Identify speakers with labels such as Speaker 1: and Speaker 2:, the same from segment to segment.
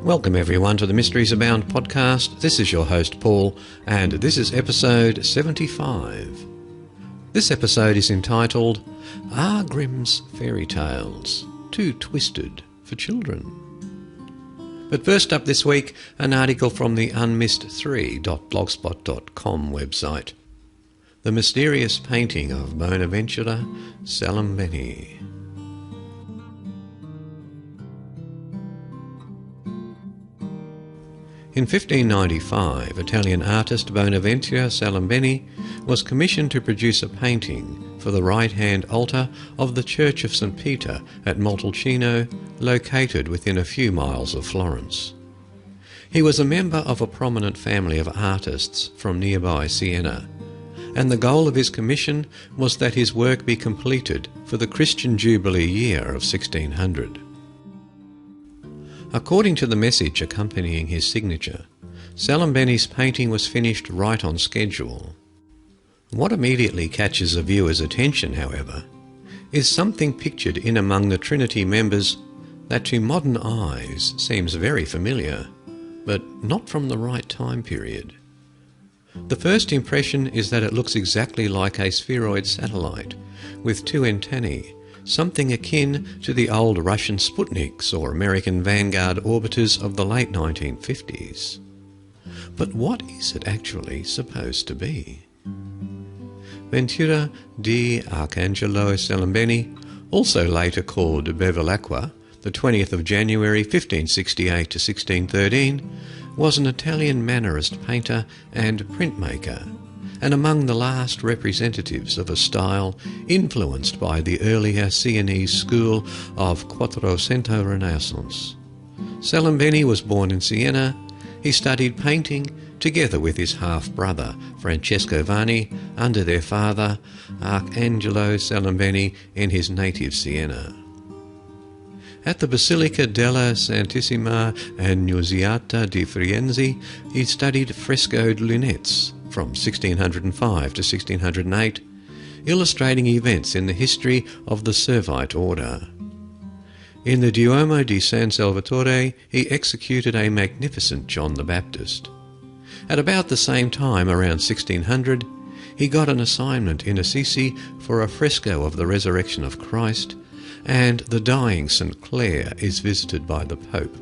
Speaker 1: Welcome everyone to the Mysteries Abound podcast. This is your host Paul, and this is episode 75. This episode is entitled, Are Grimm's Fairytales Too Twisted for Children? But first up this week, an article from the unmissed3.blogspot.com website. The Mysterious Painting of Bonaventura Salimbeni. In 1595, Italian artist Bonaventura Salimbeni was commissioned to produce a painting for the right-hand altar of the Church of St. Peter at Montalcino, located within a few miles of Florence. He was a member of a prominent family of artists from nearby Siena, and the goal of his commission was that his work be completed for the Christian Jubilee year of 1600. According to the message accompanying his signature, Salimbeni's painting was finished right on schedule. What immediately catches a viewer's attention, however, is something pictured in among the Trinity members that to modern eyes seems very familiar, but not from the right time period. The first impression is that it looks exactly like a spheroid satellite, with two antennae, something akin to the old Russian Sputniks or American Vanguard orbiters of the late 1950s. But what is it actually supposed to be? Ventura di Arcangelo Salimbeni, also later called Bevilacqua, the 20th of January 1568 to 1613, was an Italian Mannerist painter and printmaker, and among the last representatives of a style influenced by the earlier Sienese school of Quattrocento Renaissance. Salimbeni was born in Siena. He studied painting together with his half-brother Francesco Vanni under their father Arcangelo Salimbeni in his native Siena. At the Basilica della Santissima Annunziata di Firenze, he studied frescoed lunettes from 1605 to 1608, illustrating events in the history of the Servite order. In the Duomo di San Salvatore, he executed a magnificent John the Baptist. At about the same time, around 1600, he got an assignment in Assisi for a fresco of the Resurrection of Christ, and the dying St. Clare is visited by the Pope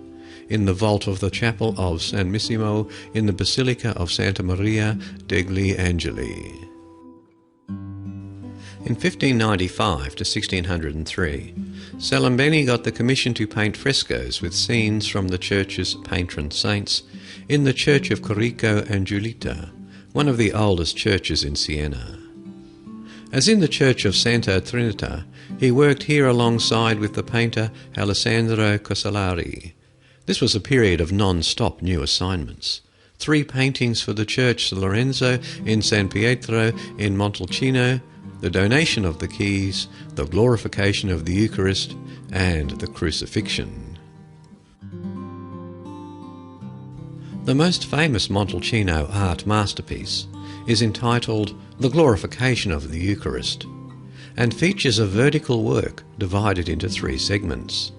Speaker 1: in the vault of the chapel of San Missimo in the Basilica of Santa Maria degli Angeli. In 1595 to 1603, Salimbeni got the commission to paint frescoes with scenes from the church's patron saints in the Church of Corico and Giulietta, one of the oldest churches in Siena. As in the Church of Santa Trinita, he worked here alongside with the painter Alessandro Cosolari. This was a period of non-stop new assignments. 3 paintings for the Church Lorenzo in San Pietro in Montalcino, the donation of the keys, the glorification of the Eucharist, and the crucifixion. The most famous Montalcino art masterpiece is entitled The Glorification of the Eucharist, and features a vertical work divided into 3 segments.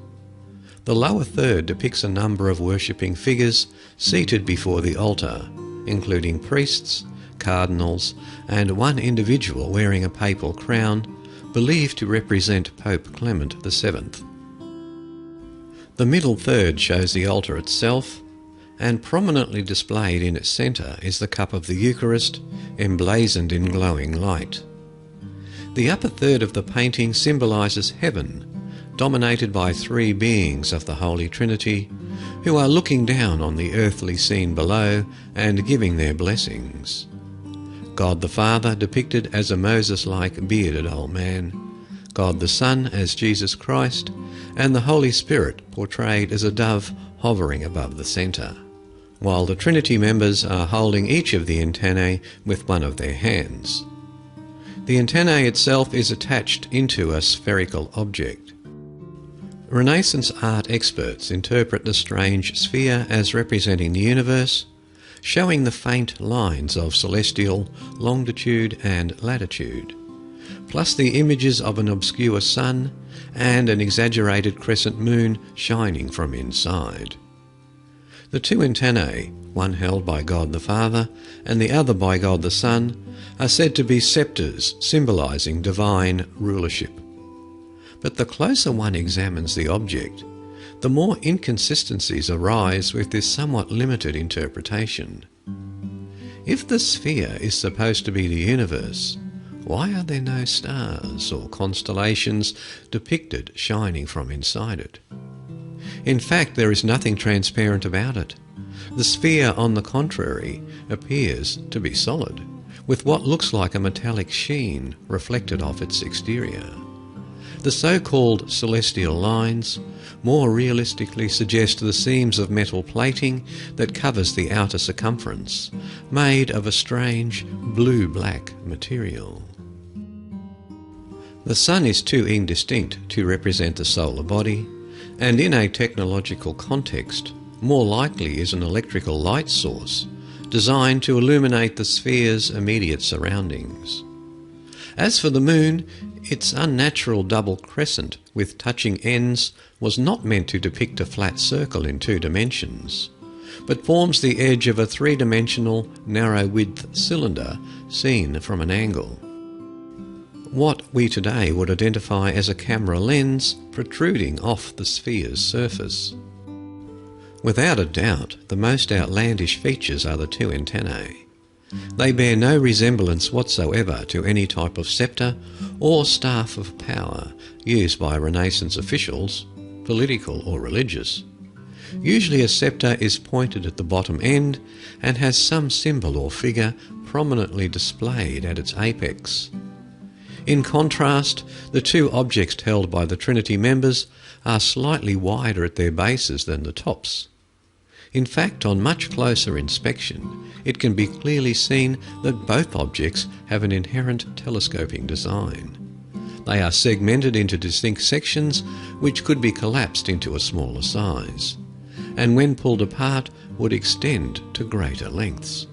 Speaker 1: The lower third depicts a number of worshipping figures seated before the altar, including priests, cardinals, and one individual wearing a papal crown, believed to represent Pope Clement VII. The middle third shows the altar itself, and prominently displayed in its centre is the cup of the Eucharist, emblazoned in glowing light. The upper third of the painting symbolises heaven, dominated by 3 beings of the Holy Trinity, who are looking down on the earthly scene below and giving their blessings. God the Father depicted as a Moses-like bearded old man, God the Son as Jesus Christ, and the Holy Spirit portrayed as a dove hovering above the centre, while the Trinity members are holding each of the antennae with one of their hands. The antennae itself is attached into a spherical object. Renaissance art experts interpret the strange sphere as representing the universe, showing the faint lines of celestial longitude and latitude, plus the images of an obscure sun and an exaggerated crescent moon shining from inside. The two antennae, one held by God the Father and the other by God the Son, are said to be sceptres symbolising divine rulership. But the closer one examines the object, the more inconsistencies arise with this somewhat limited interpretation. If the sphere is supposed to be the universe, why are there no stars or constellations depicted shining from inside it? In fact, there is nothing transparent about it. The sphere, on the contrary, appears to be solid, with what looks like a metallic sheen reflected off its exterior. The so-called celestial lines more realistically suggest the seams of metal plating that covers the outer circumference, made of a strange blue-black material. The Sun is too indistinct to represent the solar body, and in a technological context, more likely is an electrical light source designed to illuminate the sphere's immediate surroundings. As for the Moon, its unnatural double crescent with touching ends was not meant to depict a flat circle in 2 dimensions, but forms the edge of a 3-dimensional, narrow-width cylinder seen from an angle. What we today would identify as a camera lens protruding off the sphere's surface. Without a doubt, the most outlandish features are the 2 antennae. They bear no resemblance whatsoever to any type of sceptre or staff of power used by Renaissance officials, political or religious. Usually a sceptre is pointed at the bottom end and has some symbol or figure prominently displayed at its apex. In contrast, the 2 objects held by the Trinity members are slightly wider at their bases than the tops. In fact, on much closer inspection, it can be clearly seen that both objects have an inherent telescoping design. They are segmented into distinct sections which could be collapsed into a smaller size, and when pulled apart would extend to greater lengths.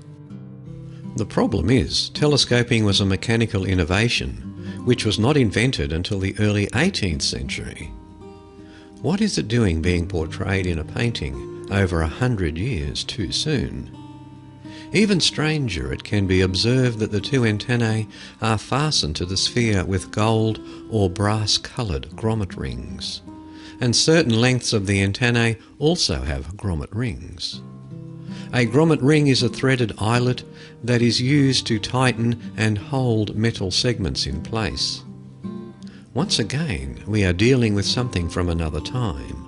Speaker 1: The problem is, telescoping was a mechanical innovation which was not invented until the early 18th century. What is it doing being portrayed in a painting over 100 years too soon? Even stranger, it can be observed that the 2 antennae are fastened to the sphere with gold or brass-coloured grommet rings, and certain lengths of the antennae also have grommet rings. A grommet ring is a threaded eyelet that is used to tighten and hold metal segments in place. Once again, we are dealing with something from another time,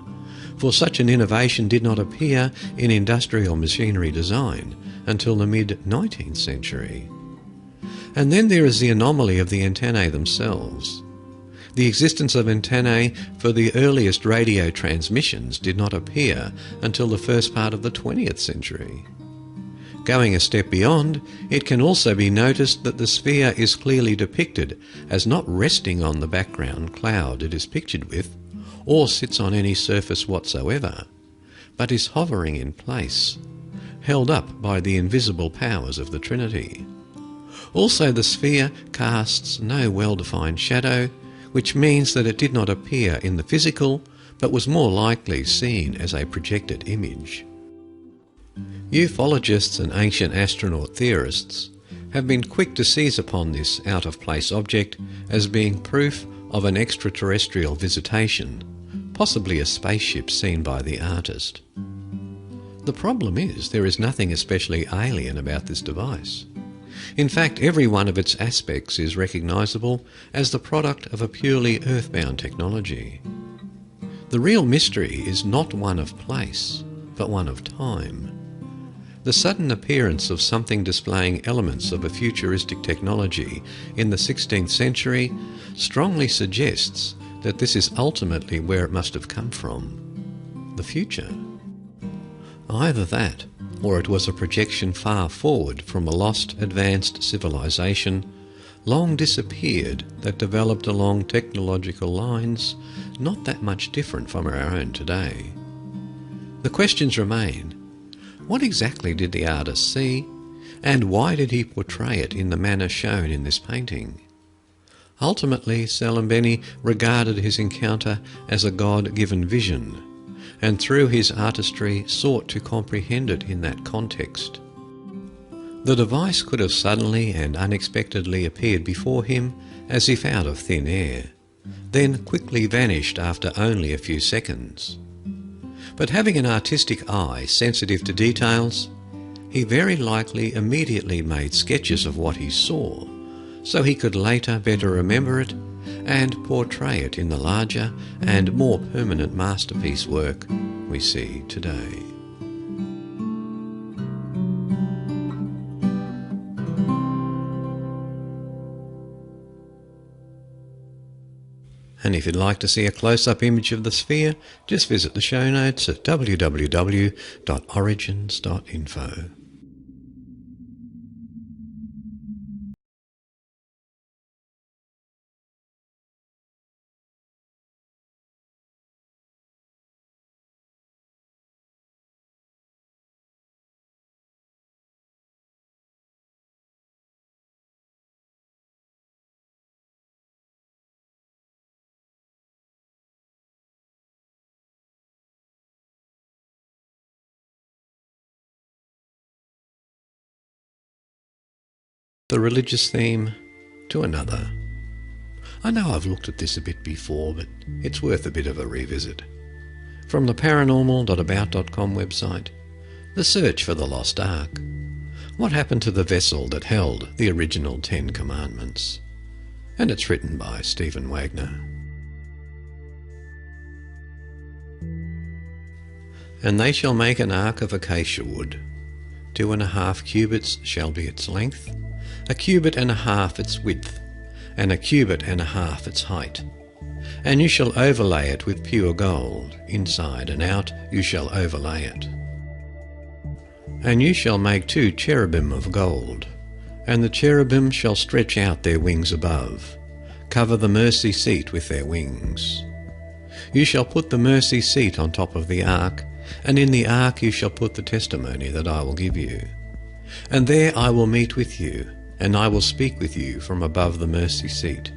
Speaker 1: for such an innovation did not appear in industrial machinery design until the mid-19th century. And then there is the anomaly of the antennae themselves. The existence of antennae for the earliest radio transmissions did not appear until the first part of the 20th century. Going a step beyond, it can also be noticed that the sphere is clearly depicted as not resting on the background cloud it is pictured with, or sits on any surface whatsoever, but is hovering in place, held up by the invisible powers of the Trinity. Also, the sphere casts no well-defined shadow, which means that it did not appear in the physical, but was more likely seen as a projected image. Ufologists and ancient astronaut theorists have been quick to seize upon this out-of-place object as being proof of an extraterrestrial visitation, possibly a spaceship seen by the artist. The problem is, there is nothing especially alien about this device. In fact, every one of its aspects is recognisable as the product of a purely earthbound technology. The real mystery is not one of place, but one of time. The sudden appearance of something displaying elements of a futuristic technology in the 16th century strongly suggests that this is ultimately where it must have come from: the future. Either that, or it was a projection far forward from a lost advanced civilization, long disappeared, that developed along technological lines not that much different from our own today. The questions remain: what exactly did the artist see, and why did he portray it in the manner shown in this painting? Ultimately, Salembeni regarded his encounter as a God-given vision, and through his artistry sought to comprehend it in that context. The device could have suddenly and unexpectedly appeared before him as if out of thin air, then quickly vanished after only a few seconds. But having an artistic eye sensitive to details, he very likely immediately made sketches of what he saw, so he could later better remember it and portray it in the larger and more permanent masterpiece work we see today. And if you'd like to see a close-up image of the sphere, just visit the show notes at www.origins.info. The religious theme to another. I know I've looked at this a bit before, but it's worth a bit of a revisit. From the paranormal.about.com website, The Search for the Lost Ark. What happened to the vessel that held the original 10 Commandments? And it's written by Stephen Wagner. And they shall make an ark of acacia wood. 2.5 cubits shall be its length, 1.5 cubits its width, and 1.5 cubits its height. And you shall overlay it with pure gold, inside and out you shall overlay it. And you shall make 2 cherubim of gold, and the cherubim shall stretch out their wings above, cover the mercy seat with their wings. You shall put the mercy seat on top of the ark, and in the ark you shall put the testimony that I will give you. And there I will meet with you, and I will speak with you from above the mercy seat,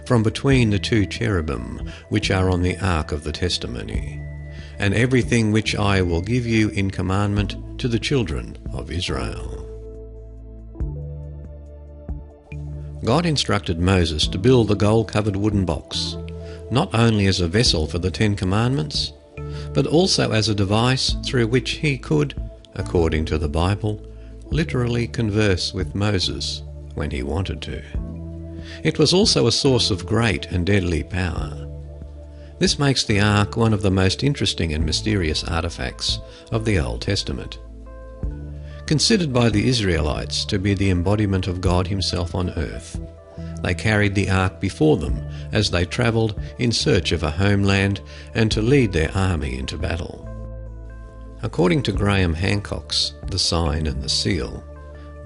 Speaker 1: from between the 2 cherubim which are on the ark of the testimony, and everything which I will give you in commandment to the children of Israel. God instructed Moses to build the gold-covered wooden box, not only as a vessel for the 10 Commandments, but also as a device through which he could, according to the Bible, literally converse with Moses when he wanted to. It was also a source of great and deadly power. This makes the Ark one of the most interesting and mysterious artifacts of the Old Testament. Considered by the Israelites to be the embodiment of God himself on earth, they carried the Ark before them as they travelled in search of a homeland and to lead their army into battle. According to Graham Hancock's The Sign and the Seal,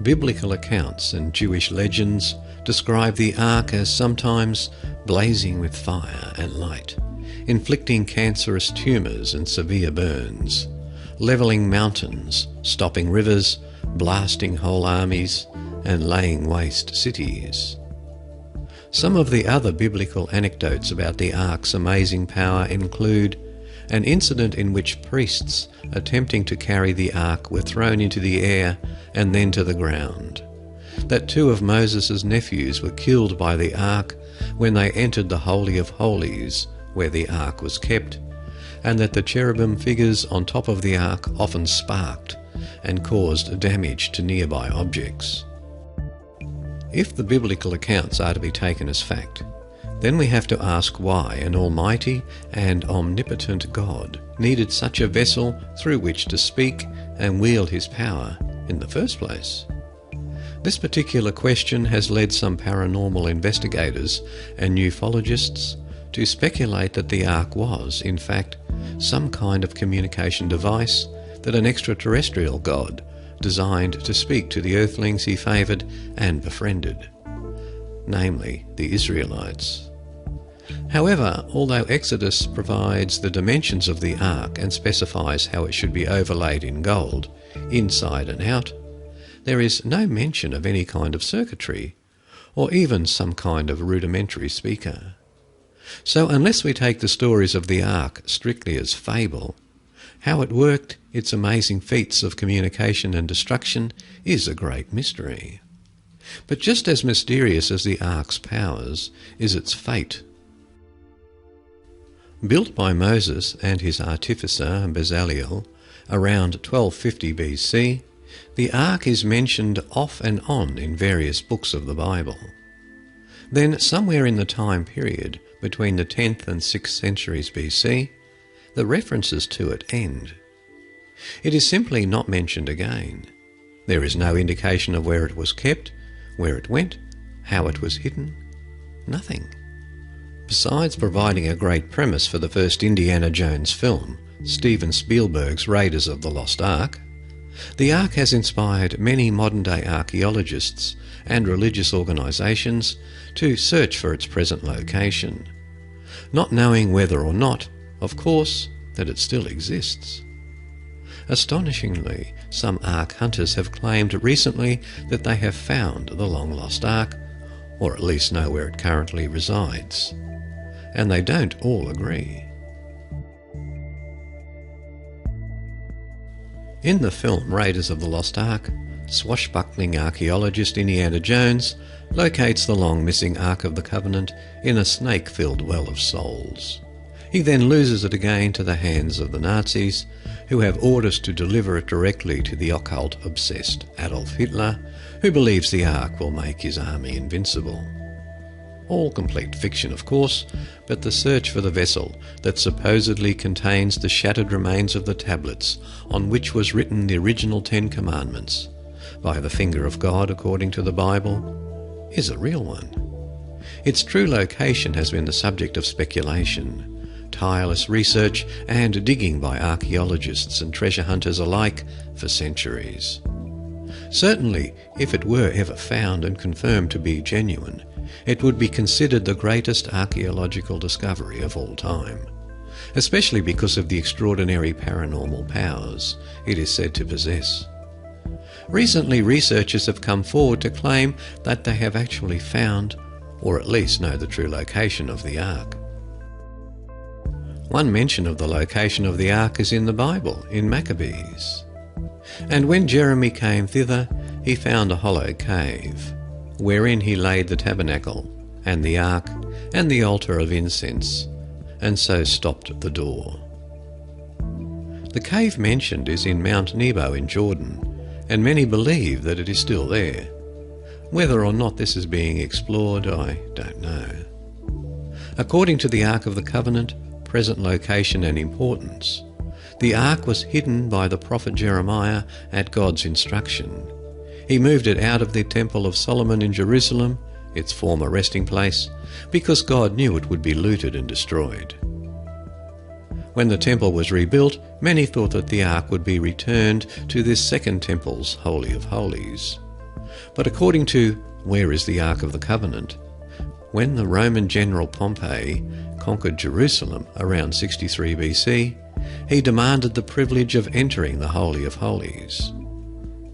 Speaker 1: biblical accounts and Jewish legends describe the Ark as sometimes blazing with fire and light, inflicting cancerous tumours and severe burns, levelling mountains, stopping rivers, blasting whole armies, and laying waste cities. Some of the other biblical anecdotes about the Ark's amazing power include an incident in which priests attempting to carry the Ark were thrown into the air and then to the ground, that 2 of Moses' nephews were killed by the Ark when they entered the Holy of Holies, where the Ark was kept, and that the cherubim figures on top of the Ark often sparked and caused damage to nearby objects. If the biblical accounts are to be taken as fact, then we have to ask why an almighty and omnipotent God needed such a vessel through which to speak and wield his power in the first place. This particular question has led some paranormal investigators and ufologists to speculate that the Ark was, in fact, some kind of communication device that an extraterrestrial god designed to speak to the earthlings he favoured and befriended, namely the Israelites. However, although Exodus provides the dimensions of the Ark and specifies how it should be overlaid in gold, inside and out, there is no mention of any kind of circuitry, or even some kind of rudimentary speaker. So unless we take the stories of the Ark strictly as fable, How it worked, its amazing feats of communication and destruction, is a great mystery. But just as mysterious as the Ark's powers is its fate. Built by Moses and his artificer Bezaleel around 1250 BC, the Ark is mentioned off and on in various books of the Bible. Then, somewhere in the time period between the 10th and 6th centuries BC, the references to it end. It is simply not mentioned again. There is no indication of where it was kept, where it went, how it was hidden. Nothing. Besides providing a great premise for the first Indiana Jones film, Steven Spielberg's Raiders of the Lost Ark, the Ark has inspired many modern-day archaeologists and religious organisations to search for its present location, not knowing whether or not, of course, that it still exists. Astonishingly, some Ark hunters have claimed recently that they have found the long-lost Ark, or at least know where it currently resides. And they don't all agree. In the film Raiders of the Lost Ark, swashbuckling archaeologist Indiana Jones locates the long-missing Ark of the Covenant in a snake-filled well of souls. He then loses it again to the hands of the Nazis, who have orders to deliver it directly to the occult-obsessed Adolf Hitler, who believes the Ark will make his army invincible. All complete fiction, of course, but the search for the vessel that supposedly contains the shattered remains of the tablets on which was written the original 10 Commandments, by the finger of God according to the Bible, is a real one. Its true location has been the subject of speculation, tireless research and digging by archaeologists and treasure hunters alike for centuries. Certainly, if it were ever found and confirmed to be genuine, it would be considered the greatest archaeological discovery of all time, especially because of the extraordinary paranormal powers it is said to possess. Recently, researchers have come forward to claim that they have actually found, or at least know the true location of the Ark. One mention of the location of the Ark is in the Bible, in Maccabees. And when Jeremy came thither, he found a hollow cave, wherein he laid the tabernacle, and the ark, and the altar of incense, and so stopped the door. The cave mentioned is in Mount Nebo in Jordan, and many believe that it is still there. Whether or not this is being explored, I don't know. According to the Ark of the Covenant, present location and importance, the Ark was hidden by the prophet Jeremiah at God's instruction. He moved it out of the Temple of Solomon in Jerusalem, its former resting place, because God knew it would be looted and destroyed. When the temple was rebuilt, many thought that the Ark would be returned to this second temple's Holy of Holies. But according to Where is the Ark of the Covenant, when the Roman general Pompey conquered Jerusalem around 63 BC, he demanded the privilege of entering the Holy of Holies.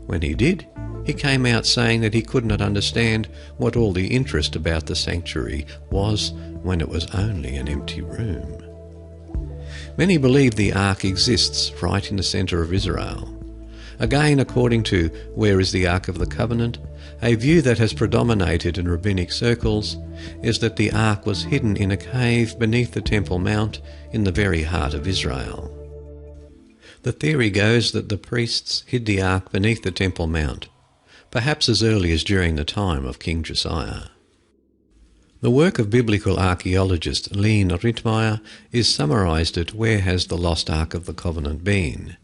Speaker 1: When he did, he came out saying that he could not understand what all the interest about the sanctuary was when it was only an empty room. Many believe the Ark exists right in the centre of Israel. Again, according to Where is the Ark of the Covenant, a view that has predominated in rabbinic circles is that the Ark was hidden in a cave beneath the Temple Mount in the very heart of Israel. The theory goes that the priests hid the Ark beneath the Temple Mount, perhaps as early as during the time of King Josiah. The work of biblical archaeologist Leon Rittmeyer is summarised at Where has the Lost Ark of the Covenant been?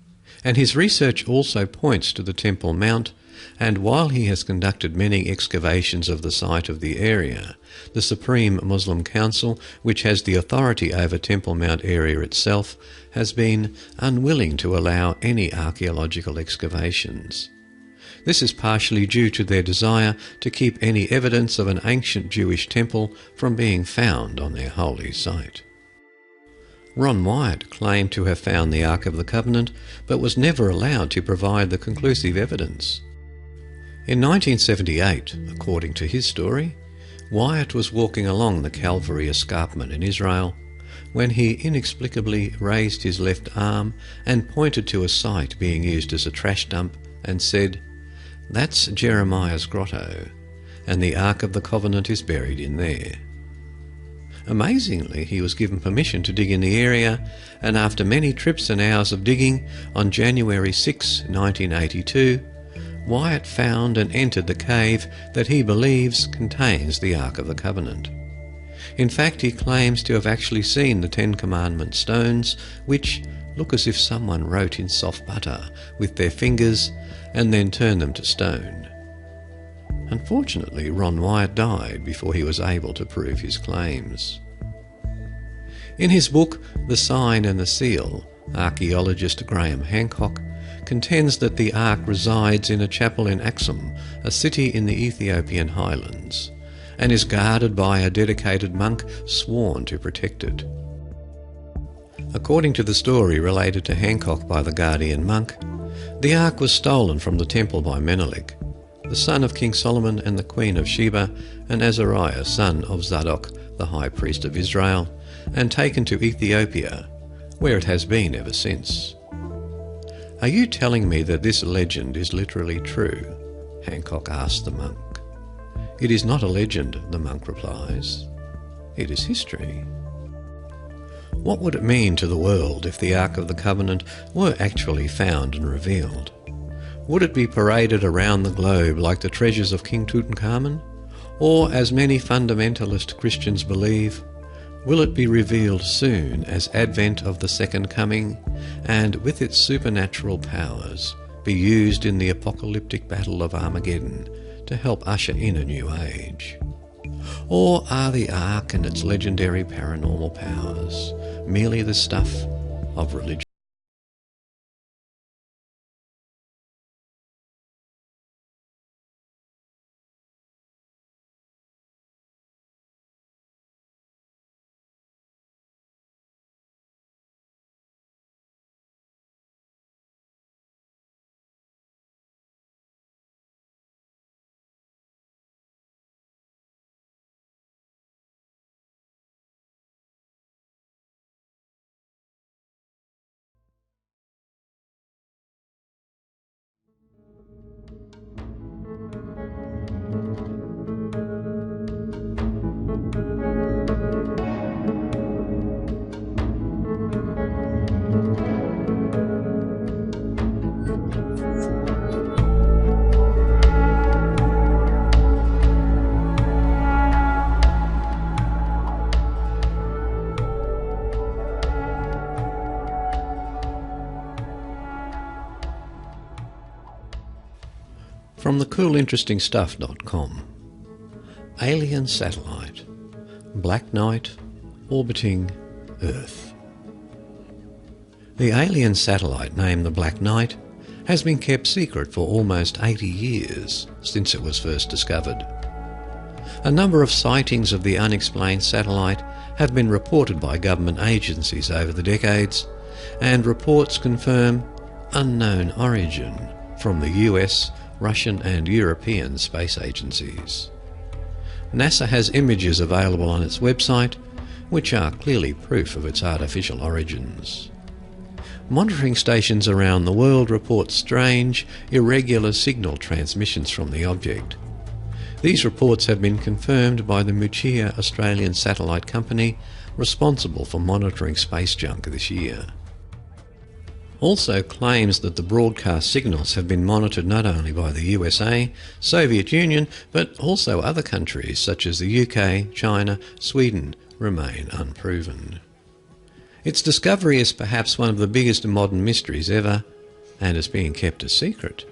Speaker 1: And his research also points to the Temple Mount, and while he has conducted many excavations of the site of the area, the Supreme Muslim Council, which has the authority over Temple Mount area itself, has been unwilling to allow any archaeological excavations. This is partially due to their desire to keep any evidence of an ancient Jewish temple from being found on their holy site. Ron Wyatt claimed to have found the Ark of the Covenant, but was never allowed to provide the conclusive evidence. In 1978, according to his story, Wyatt was walking along the Calvary Escarpment in Israel when he inexplicably raised his left arm and pointed to a site being used as a trash dump and said, "That's Jeremiah's grotto, and the Ark of the Covenant is buried in there." Amazingly, he was given permission to dig in the area, and after many trips and hours of digging, on January 6, 1982, Wyatt found and entered the cave that he believes contains the Ark of the Covenant. In fact, he claims to have actually seen the Ten Commandment stones, which look as if someone wrote in soft butter with their fingers and then turned them to stone. Unfortunately, Ron Wyatt died before he was able to prove his claims. In his book, The Sign and the Seal, archaeologist Graham Hancock contends that the Ark resides in a chapel in Axum, a city in the Ethiopian highlands, and is guarded by a dedicated monk sworn to protect it. According to the story related to Hancock by the guardian monk, the Ark was stolen from the temple by Menelik, the son of King Solomon and the Queen of Sheba, and Azariah, son of Zadok, the high priest of Israel, and taken to Ethiopia, where it has been ever since. "Are you telling me that this legend is literally true?" Hancock asked the monk. "It is not a legend," the monk replies. "It is history." What would it mean to the world if the Ark of the Covenant were actually found and revealed? Would it be paraded around the globe like the treasures of King Tutankhamun? Or, as many fundamentalist Christians believe, will it be revealed soon as advent of the Second Coming, and with its supernatural powers be used in the apocalyptic battle of Armageddon to help usher in a new age? Or are the Ark and its legendary paranormal powers merely the stuff of religion? From thecoolinterestingstuff.com. Alien satellite. Black Knight orbiting Earth. The alien satellite named the Black Knight has been kept secret for almost 80 years since it was first discovered. A number of sightings of the unexplained satellite have been reported by government agencies over the decades, and reports confirm unknown origin from the US, Russian and European space agencies. NASA has images available on its website, which are clearly proof of its artificial origins. Monitoring stations around the world report strange, irregular signal transmissions from the object. These reports have been confirmed by the Muchia Australian satellite company responsible for monitoring space junk this year. Also claims that the broadcast signals have been monitored not only by the USA, Soviet Union, but also other countries such as the UK, China, Sweden remain unproven. Its discovery is perhaps one of the biggest modern mysteries ever, and is being kept a secret.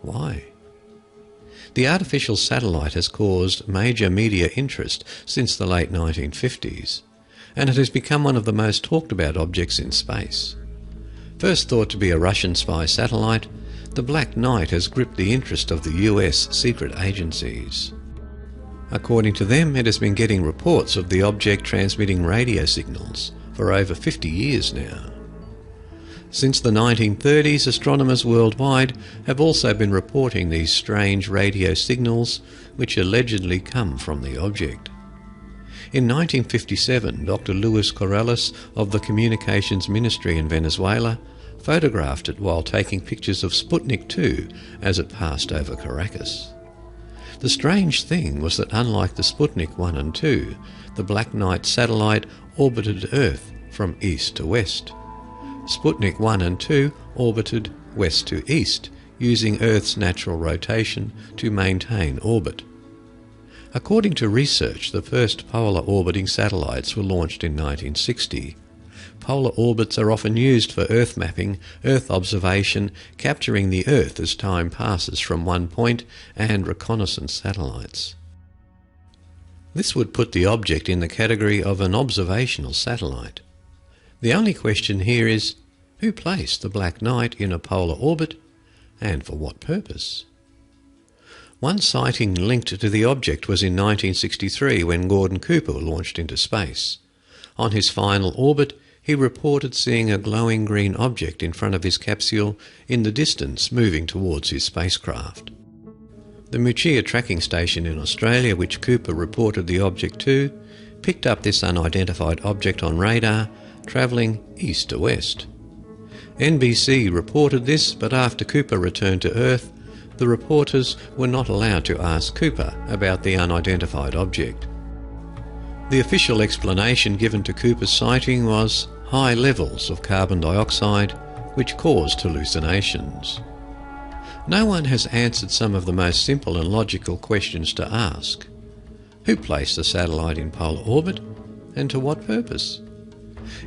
Speaker 1: Why? The artificial satellite has caused major media interest since the late 1950s, and it has become one of the most talked about objects in space. First thought to be a Russian spy satellite, the Black Knight has gripped the interest of the US secret agencies. According to them, it has been getting reports of the object transmitting radio signals for over 50 years now. Since the 1930s, astronomers worldwide have also been reporting these strange radio signals which allegedly come from the object. In 1957, Dr. Luis Corrales of the Communications Ministry in Venezuela photographed it while taking pictures of Sputnik 2 as it passed over Caracas. The strange thing was that unlike the Sputnik 1 and 2, the Black Knight satellite orbited Earth from east to west. Sputnik 1 and 2 orbited west to east, using Earth's natural rotation to maintain orbit. According to research, the first polar orbiting satellites were launched in 1960. Polar orbits are often used for Earth mapping, Earth observation, capturing the Earth as time passes from one point, and reconnaissance satellites. This would put the object in the category of an observational satellite. The only question here is, who placed the Black Knight in a polar orbit, and for what purpose? One sighting linked to the object was in 1963 when Gordon Cooper launched into space. On his final orbit, he reported seeing a glowing green object in front of his capsule in the distance moving towards his spacecraft. The Muchia tracking station in Australia, which Cooper reported the object to, picked up this unidentified object on radar, travelling east to west. NBC reported this, but after Cooper returned to Earth, the reporters were not allowed to ask Cooper about the unidentified object. The official explanation given to Cooper's sighting was high levels of carbon dioxide, which caused hallucinations. No one has answered some of the most simple and logical questions to ask. Who placed the satellite in polar orbit, and to what purpose?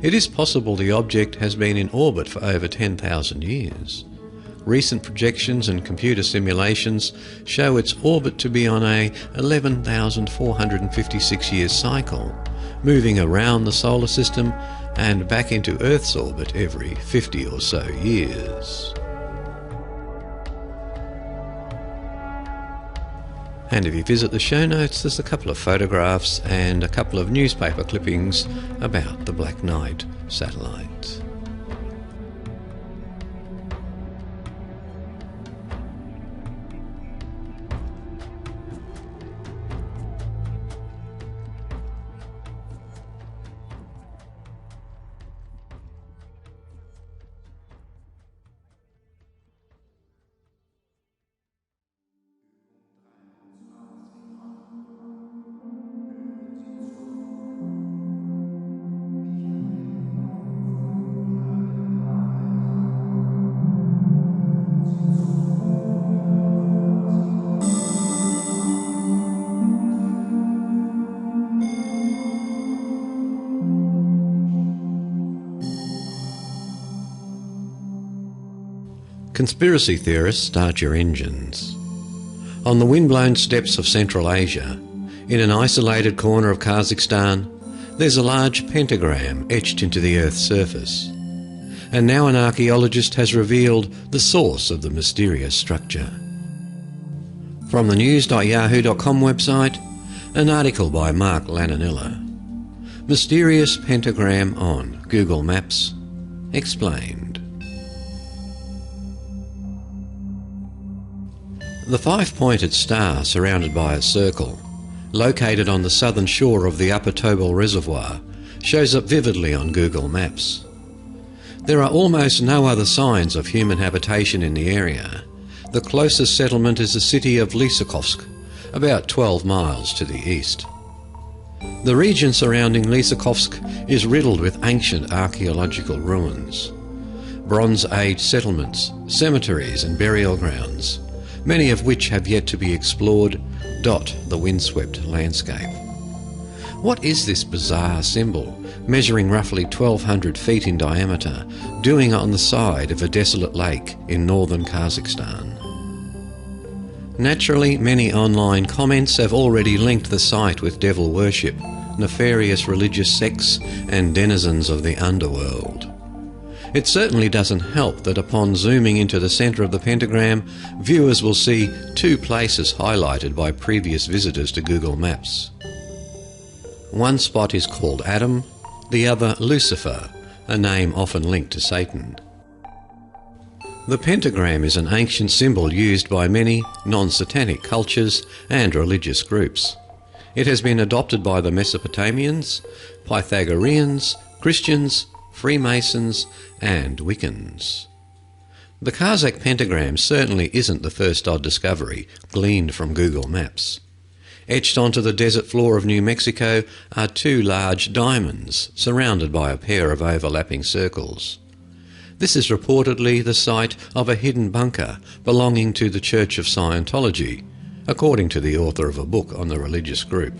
Speaker 1: It is possible the object has been in orbit for over 10,000 years. Recent projections and computer simulations show its orbit to be on a 11,456-year cycle, moving around the solar system and back into Earth's orbit every 50 or so years. And if you visit the show notes, there's a couple of photographs and a couple of newspaper clippings about the Black Knight satellite. Conspiracy theorists, start your engines. On the windblown steppes of Central Asia, in an isolated corner of Kazakhstan, there's a large pentagram etched into the Earth's surface. And now an archaeologist has revealed the source of the mysterious structure. From the news.yahoo.com website, an article by Mark Lananilla. Mysterious pentagram on Google Maps, explained. The five-pointed star surrounded by a circle, located on the southern shore of the Upper Tobol Reservoir, shows up vividly on Google Maps. There are almost no other signs of human habitation in the area. The closest settlement is the city of Lysychovsk, about 12 miles to the east. The region surrounding Lysychovsk is riddled with ancient archaeological ruins. Bronze Age settlements, cemeteries and burial grounds, many of which have yet to be explored, dot the windswept landscape. What is this bizarre symbol, measuring roughly 1,200 feet in diameter, doing on the side of a desolate lake in northern Kazakhstan? Naturally, many online comments have already linked the site with devil worship, nefarious religious sects and denizens of the underworld. It certainly doesn't help that upon zooming into the centre of the pentagram, viewers will see two places highlighted by previous visitors to Google Maps. One spot is called Adam, the other Lucifer, a name often linked to Satan. The pentagram is an ancient symbol used by many non-satanic cultures and religious groups. It has been adopted by the Mesopotamians, Pythagoreans, Christians, Freemasons and Wiccans. The Kazakh pentagram certainly isn't the first odd discovery gleaned from Google Maps. Etched onto the desert floor of New Mexico are two large diamonds surrounded by a pair of overlapping circles. This is reportedly the site of a hidden bunker belonging to the Church of Scientology, according to the author of a book on the religious group.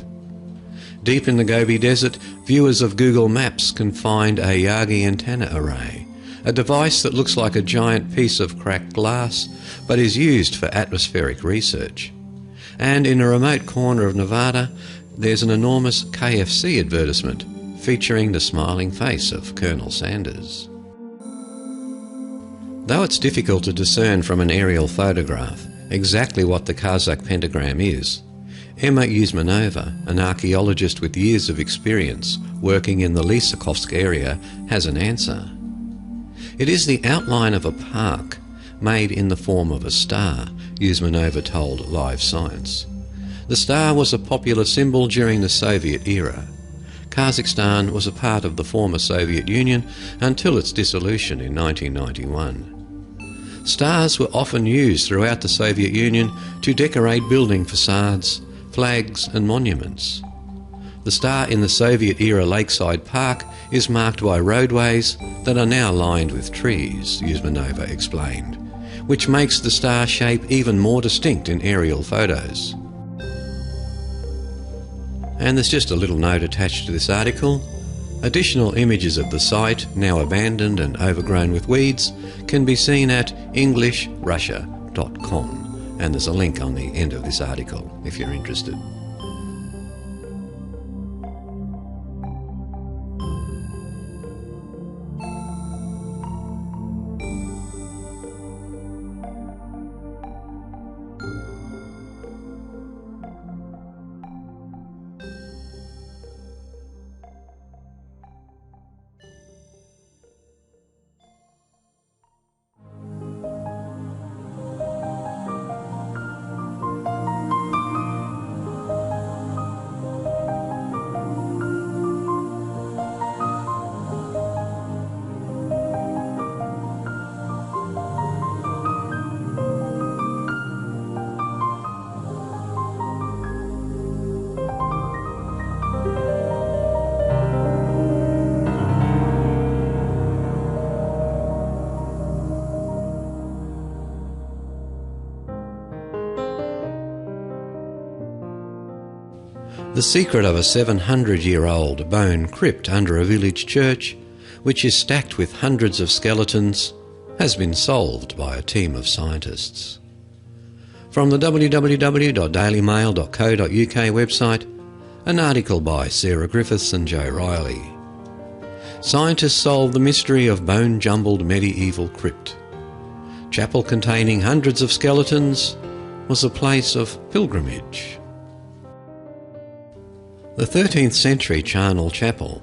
Speaker 1: Deep in the Gobi Desert, viewers of Google Maps can find a Yagi antenna array, a device that looks like a giant piece of cracked glass but is used for atmospheric research. And in a remote corner of Nevada, there's an enormous KFC advertisement featuring the smiling face of Colonel Sanders. Though it's difficult to discern from an aerial photograph exactly what the Kazakh pentagram is, Emma Yuzmanova, an archaeologist with years of experience working in the Lysakovsk area, has an answer. It is the outline of a park made in the form of a star, Yuzmanova told Live Science. The star was a popular symbol during the Soviet era. Kazakhstan was a part of the former Soviet Union until its dissolution in 1991. Stars were often used throughout the Soviet Union to decorate building facades, flags and monuments. The star in the Soviet-era lakeside park is marked by roadways that are now lined with trees, Yuzmanova explained, which makes the star shape even more distinct in aerial photos. And there's just a little note attached to this article. Additional images of the site, now abandoned and overgrown with weeds, can be seen at englishrussia.com. And there's a link on the end of this article if you're interested. The secret of a 700-year-old bone crypt under a village church, which is stacked with hundreds of skeletons, has been solved by a team of scientists. From the www.dailymail.co.uk website, an article by Sarah Griffiths and Joe Riley. Scientists solve the mystery of bone-jumbled medieval crypt. Chapel containing hundreds of skeletons was a place of pilgrimage. The 13th century Charnel Chapel,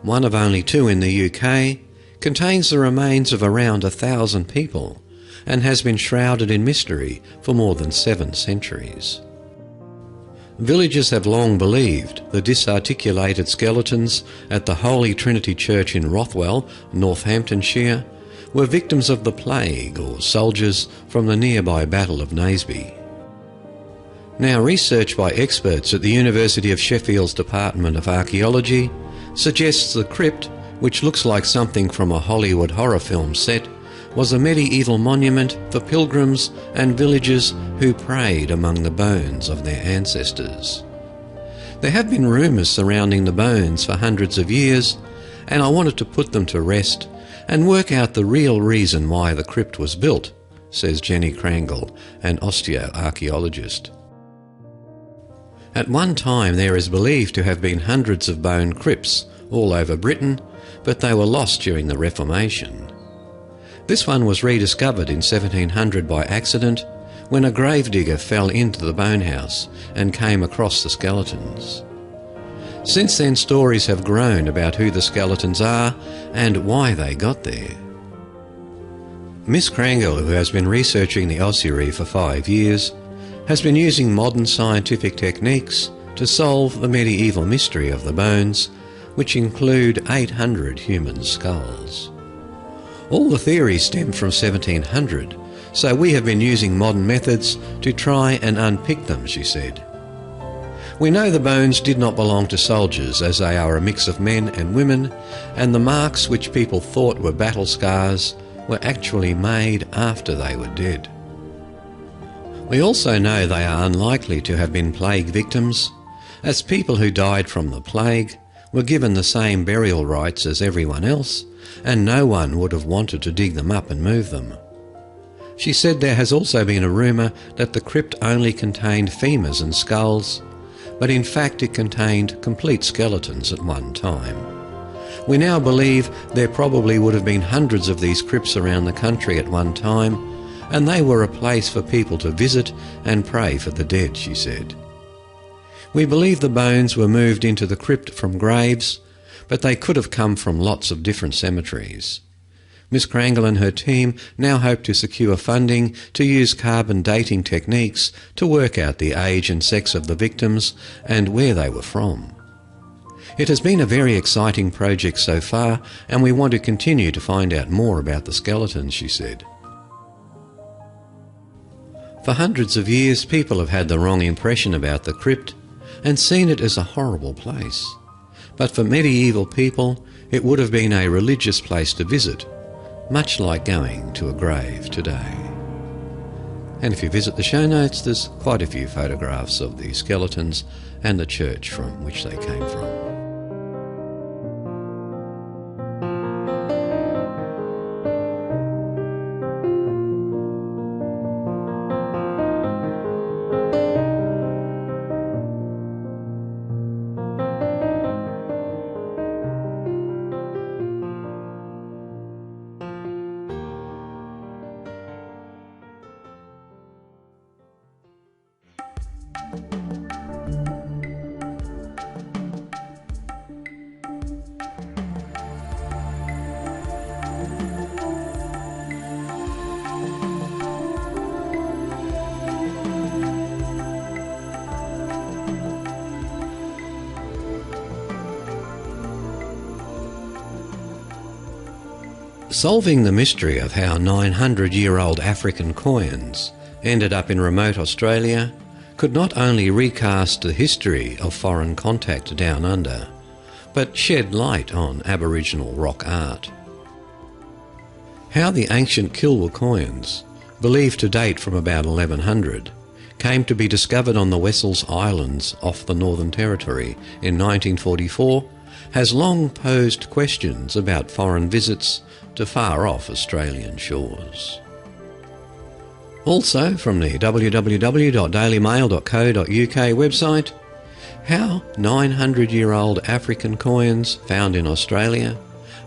Speaker 1: one of only two in the UK, contains the remains of around 1,000 people and has been shrouded in mystery for more than 7 centuries. Villagers have long believed the disarticulated skeletons at the Holy Trinity Church in Rothwell, Northamptonshire, were victims of the plague or soldiers from the nearby Battle of Naseby. Now, research by experts at the University of Sheffield's Department of Archaeology suggests the crypt, which looks like something from a Hollywood horror film set, was a medieval monument for pilgrims and villagers who prayed among the bones of their ancestors. There have been rumours surrounding the bones for hundreds of years, and I wanted to put them to rest and work out the real reason why the crypt was built, says Jenny Krangle, an osteoarchaeologist. At one time there is believed to have been hundreds of bone crypts all over Britain, but they were lost during the Reformation. This one was rediscovered in 1700 by accident when a gravedigger fell into the bone house and came across the skeletons. Since then, stories have grown about who the skeletons are and why they got there. Miss Krangle, who has been researching the ossuary for 5 years, has been using modern scientific techniques to solve the medieval mystery of the bones, which include 800 human skulls. All the theories stem from 1700, so we have been using modern methods to try and unpick them, she said. We know the bones did not belong to soldiers, as they are a mix of men and women, and the marks which people thought were battle scars were actually made after they were dead. We also know they are unlikely to have been plague victims, as people who died from the plague were given the same burial rites as everyone else, and no one would have wanted to dig them up and move them. She said there has also been a rumour that the crypt only contained femurs and skulls, but in fact it contained complete skeletons at one time. We now believe there probably would have been hundreds of these crypts around the country at one time, and they were a place for people to visit and pray for the dead, she said. We believe the bones were moved into the crypt from graves, but they could have come from lots of different cemeteries. Miss Krangle and her team now hope to secure funding to use carbon dating techniques to work out the age and sex of the victims and where they were from. It has been a very exciting project so far, and we want to continue to find out more about the skeletons, she said. For hundreds of years, people have had the wrong impression about the crypt and seen it as a horrible place. But for medieval people, it would have been a religious place to visit, much like going to a grave today. And if you visit the show notes, there's quite a few photographs of the skeletons and the church from which they came from. Solving the mystery of how 900-year-old African coins ended up in remote Australia could not only recast the history of foreign contact down under, but shed light on Aboriginal rock art. How the ancient Kilwa coins, believed to date from about 1100, came to be discovered on the Wessels Islands off the Northern Territory in 1944 has long posed questions about foreign visits to far-off Australian shores. Also, from the www.dailymail.co.uk website, how 900-year-old African coins found in Australia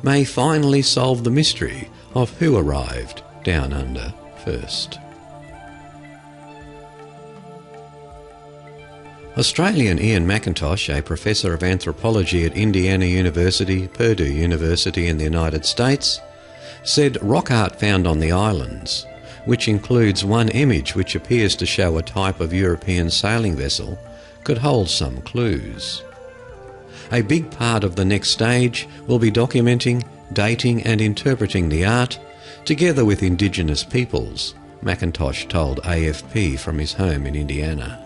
Speaker 1: may finally solve the mystery of who arrived down under first. Australian Ian McIntosh, a professor of anthropology at Indiana University, Purdue University in the United States, said rock art found on the islands, which includes one image which appears to show a type of European sailing vessel, could hold some clues. A big part of the next stage will be documenting, dating and interpreting the art, together with Indigenous peoples, McIntosh told AFP from his home in Indiana.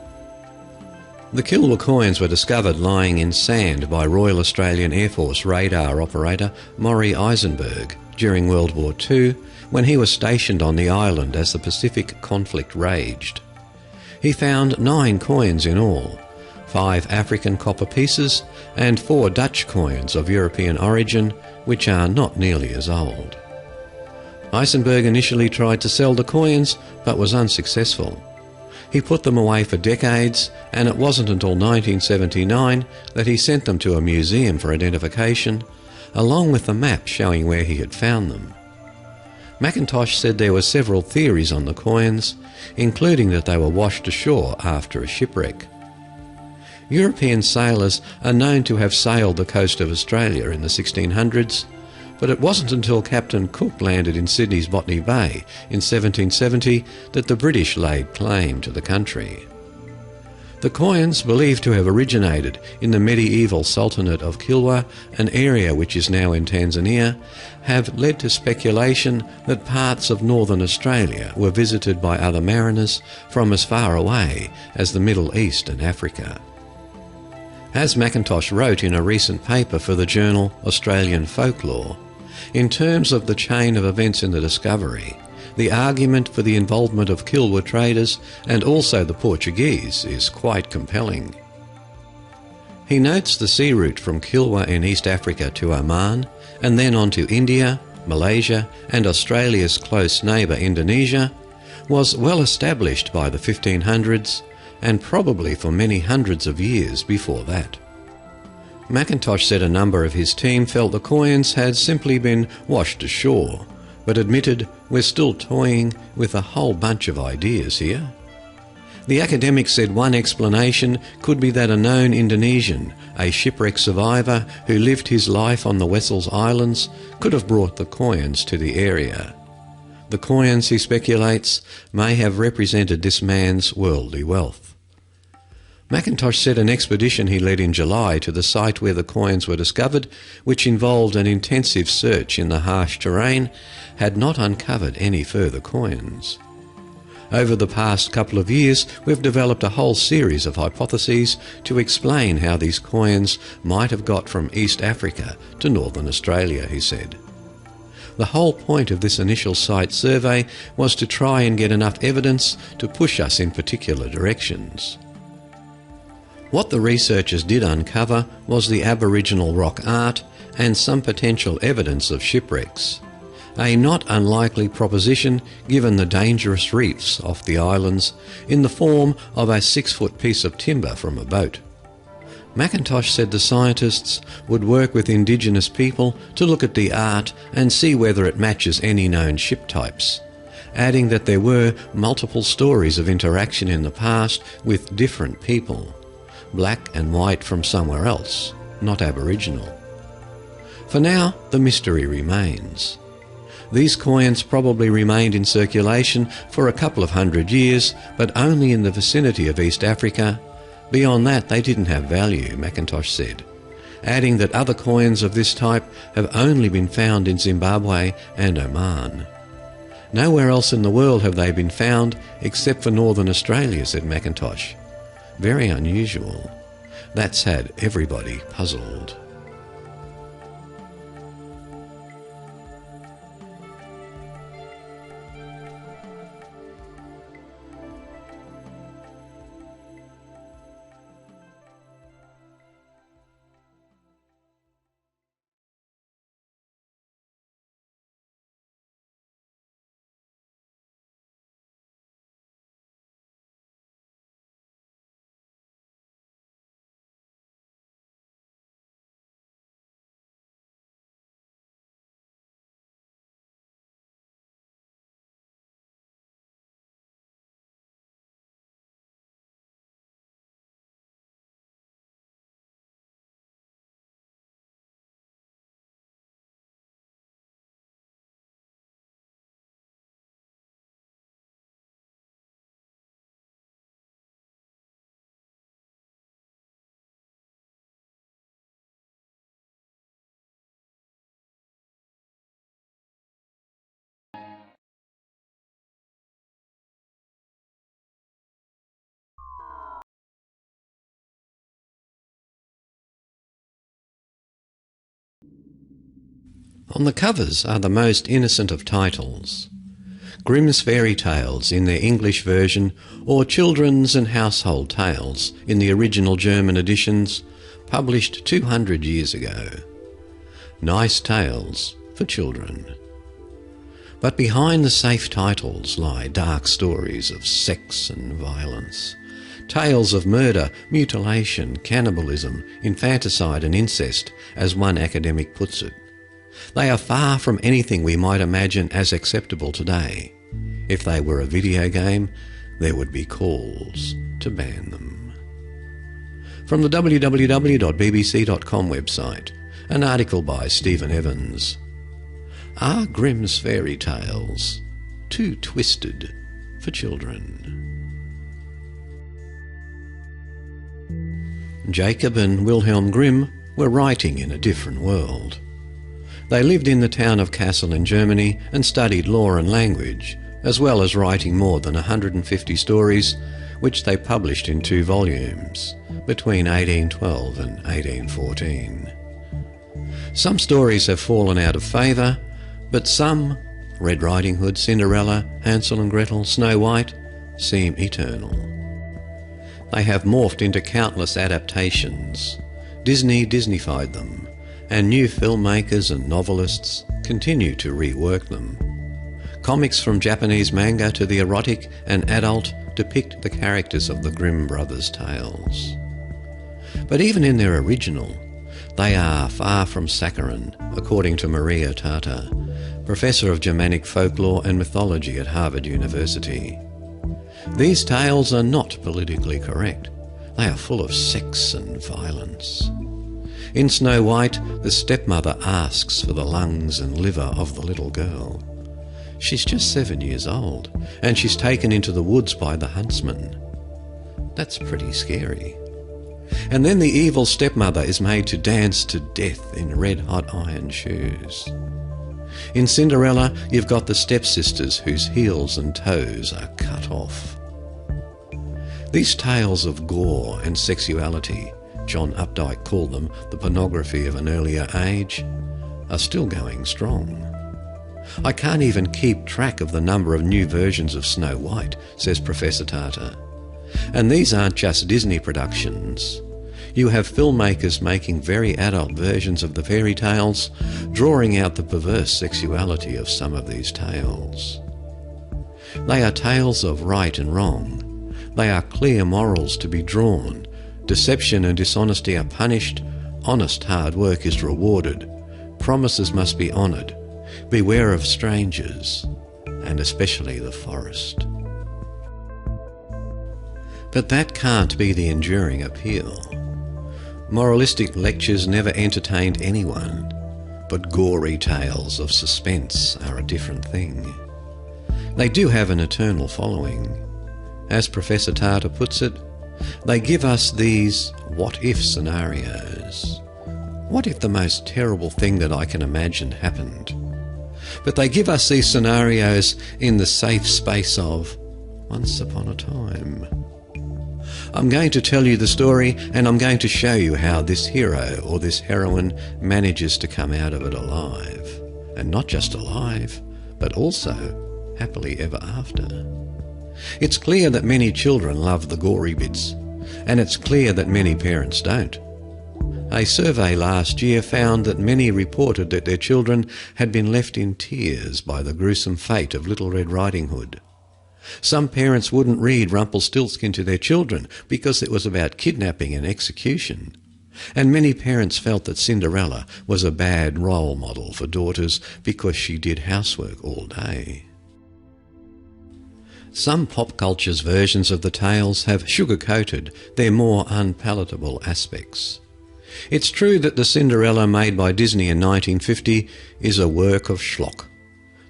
Speaker 1: The Kilwa coins were discovered lying in sand by Royal Australian Air Force radar operator Maury Eisenberg during World War II, when he was stationed on the island as the Pacific conflict raged. He found 9 coins in all, 5 African copper pieces and 4 Dutch coins of European origin, which are not nearly as old. Eisenberg initially tried to sell the coins, but was unsuccessful. He put them away for decades, and it wasn't until 1979 that he sent them to a museum for identification, along with a map showing where he had found them. McIntosh said there were several theories on the coins, including that they were washed ashore after a shipwreck. European sailors are known to have sailed the coast of Australia in the 1600s, but it wasn't until Captain Cook landed in Sydney's Botany Bay in 1770 that the British laid claim to the country. The coins, believed to have originated in the medieval Sultanate of Kilwa, an area which is now in Tanzania, have led to speculation that parts of northern Australia were visited by other mariners from as far away as the Middle East and Africa. As Mackintosh wrote in a recent paper for the journal Australian Folklore, in terms of the chain of events in the discovery, the argument for the involvement of Kilwa traders and also the Portuguese is quite compelling. He notes the sea route from Kilwa in East Africa to Oman, and then on to India, Malaysia and Australia's close neighbour Indonesia, was well established by the 1500s and probably for many hundreds of years before that. Mackintosh said a number of his team felt the coins had simply been washed ashore, but admitted we're still toying with a whole bunch of ideas here. The academic said one explanation could be that a known Indonesian, a shipwreck survivor who lived his life on the Wessels Islands, could have brought the coins to the area. The coins, he speculates, may have represented this man's worldly wealth. Mackintosh said an expedition he led in July to the site where the coins were discovered, which involved an intensive search in the harsh terrain, had not uncovered any further coins. Over the past couple of years, we've developed a whole series of hypotheses to explain how these coins might have got from East Africa to northern Australia, he said. The whole point of this initial site survey was to try and get enough evidence to push us in particular directions. What the researchers did uncover was the Aboriginal rock art and some potential evidence of shipwrecks, a not unlikely proposition given the dangerous reefs off the islands in the form of a 6-foot piece of timber from a boat. Mackintosh said the scientists would work with Indigenous people to look at the art and see whether it matches any known ship types, adding that there were multiple stories of interaction in the past with different people, black and white from somewhere else, not Aboriginal. For now, the mystery remains. These coins probably remained in circulation for a couple of hundred years, but only in the vicinity of East Africa. Beyond that, they didn't have value, Mackintosh said, adding that other coins of this type have only been found in Zimbabwe and Oman. Nowhere else in the world have they been found except for northern Australia, said Mackintosh. Very unusual. That's had everybody puzzled. On the covers are the most innocent of titles: Grimm's Fairytales in their English version, or Children's and Household Tales in the original German editions, published 200 years ago. Nice tales for children. But behind the safe titles lie dark stories of sex and violence, tales of murder, mutilation, cannibalism, infanticide and incest, as one academic puts it. They are far from anything we might imagine as acceptable today. If they were a video game, there would be calls to ban them. From the www.bbc.com website, an article by Stephen Evans. Are Grimm's Fairy Tales too twisted for children? Jacob and Wilhelm Grimm were writing in a different world. They lived in the town of Kassel in Germany and studied law and language, as well as writing more than 150 stories, which they published in 2 volumes, between 1812 and 1814. Some stories have fallen out of favour, but some, Red Riding Hood, Cinderella, Hansel and Gretel, Snow White, seem eternal. They have morphed into countless adaptations. Disney Disneyfied them, and new filmmakers and novelists continue to rework them. Comics from Japanese manga to the erotic and adult depict the characters of the Grimm brothers' tales. But even in their original, they are far from saccharine, according to Maria Tata, Professor of Germanic Folklore and Mythology at Harvard University. These tales are not politically correct. They are full of sex and violence. In Snow White, the stepmother asks for the lungs and liver of the little girl. She's just 7 years old, and she's taken into the woods by the huntsman. That's pretty scary. And then the evil stepmother is made to dance to death in red-hot iron shoes. In Cinderella, you've got the stepsisters whose heels and toes are cut off. These tales of gore and sexuality, John Updike called them the pornography of an earlier age, are still going strong. I can't even keep track of the number of new versions of Snow White, says Professor Tata. And these aren't just Disney productions. You have filmmakers making very adult versions of the fairy tales, drawing out the perverse sexuality of some of these tales. They are tales of right and wrong. They are clear morals to be drawn. Deception and dishonesty are punished. Honest hard work is rewarded. Promises must be honoured. Beware of strangers, and especially the forest. But that can't be the enduring appeal. Moralistic lectures never entertained anyone, but gory tales of suspense are a different thing. They do have an eternal following. As Professor Tata puts it, they give us these what-if scenarios. What if the most terrible thing that I can imagine happened? But they give us these scenarios in the safe space of once upon a time. I'm going to tell you the story, and I'm going to show you how this hero or this heroine manages to come out of it alive. And not just alive, but also happily ever after. It's clear that many children love the gory bits, and it's clear that many parents don't. A survey last year found that many reported that their children had been left in tears by the gruesome fate of Little Red Riding Hood. Some parents wouldn't read Rumpelstiltskin to their children because it was about kidnapping and execution. And many parents felt that Cinderella was a bad role model for daughters because she did housework all day. Some pop culture's versions of the tales have sugar-coated their more unpalatable aspects. It's true that the Cinderella made by Disney in 1950 is a work of schlock.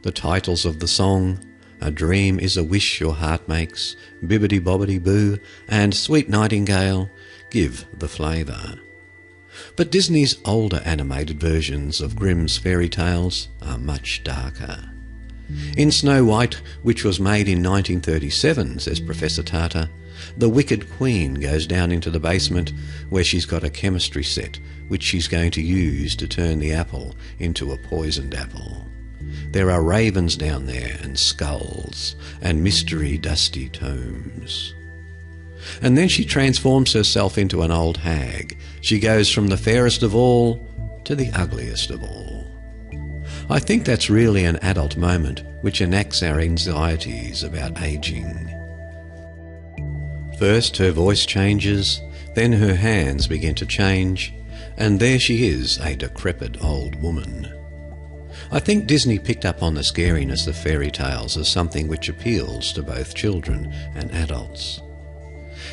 Speaker 1: The titles of the song, A Dream is a Wish Your Heart Makes, Bibbidi Bobbidi Boo, and Sweet Nightingale give the flavour. But Disney's older animated versions of Grimm's fairy tales are much darker. In Snow White, which was made in 1937, says Professor Tata, the wicked queen goes down into the basement where she's got a chemistry set which she's going to use to turn the apple into a poisoned apple. There are ravens down there and skulls and mystery dusty tomes. And then she transforms herself into an old hag. She goes from the fairest of all to the ugliest of all. I think that's really an adult moment which enacts our anxieties about ageing. First her voice changes, then her hands begin to change, and there she is, a decrepit old woman. I think Disney picked up on the scariness of fairy tales as something which appeals to both children and adults.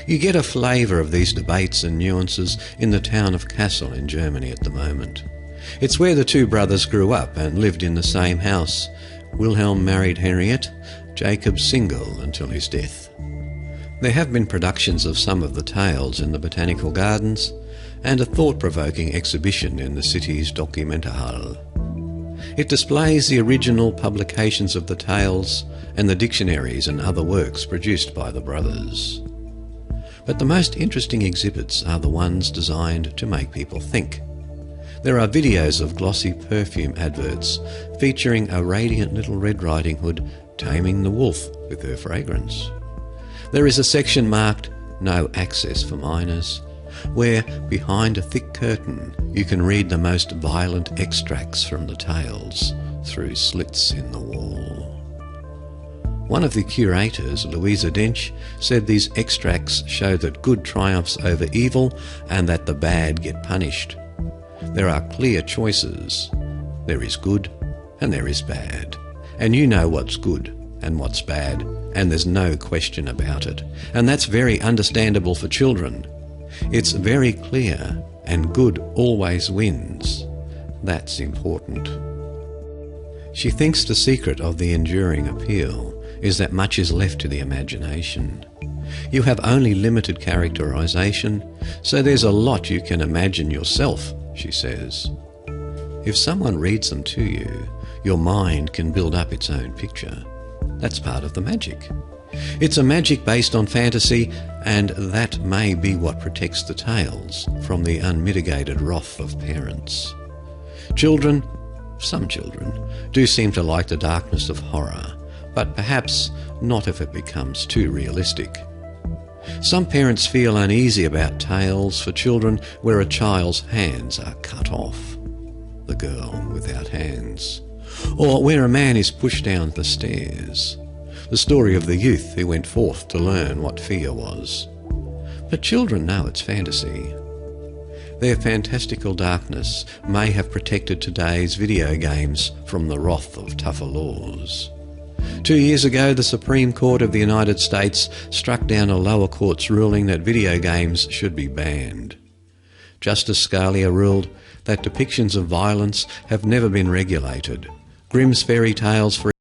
Speaker 1: You get a flavour of these debates and nuances in the town of Kassel in Germany at the moment. It's where the two brothers grew up and lived in the same house. Wilhelm married Henriette, Jacob single until his death. There have been productions of some of the tales in the Botanical Gardens and a thought-provoking exhibition in the city's Dokumentarhall. It displays the original publications of the tales and the dictionaries and other works produced by the brothers. But the most interesting exhibits are the ones designed to make people think. There are videos of glossy perfume adverts featuring a radiant little Red Riding Hood taming the wolf with her fragrance. There is a section marked "No Access for Minors," where, behind a thick curtain, you can read the most violent extracts from the tales through slits in the wall. One of the curators, Louisa Dench, said these extracts show that good triumphs over evil and that the bad get punished. There are clear choices. There is good and there is bad. And you know what's good and what's bad, and there's no question about it. And that's very understandable for children. It's very clear, and good always wins. That's important. She thinks the secret of the enduring appeal is that much is left to the imagination. You have only limited characterization, so there's a lot you can imagine yourself, she says. If someone reads them to you, your mind can build up its own picture. That's part of the magic. It's a magic based on fantasy, and that may be what protects the tales from the unmitigated wrath of parents. Children, some children, do seem to like the darkness of horror, but perhaps not if it becomes too realistic. Some parents feel uneasy about tales for children where a child's hands are cut off, the girl without hands, or where a man is pushed down the stairs, the story of the youth who went forth to learn what fear was. But children know it's fantasy. Their fantastical darkness may have protected today's video games from the wrath of tougher laws. 2 years ago, the Supreme Court of the United States struck down a lower court's ruling that video games should be banned. Justice Scalia ruled that depictions of violence have never been regulated. Grimm's fairy tales, for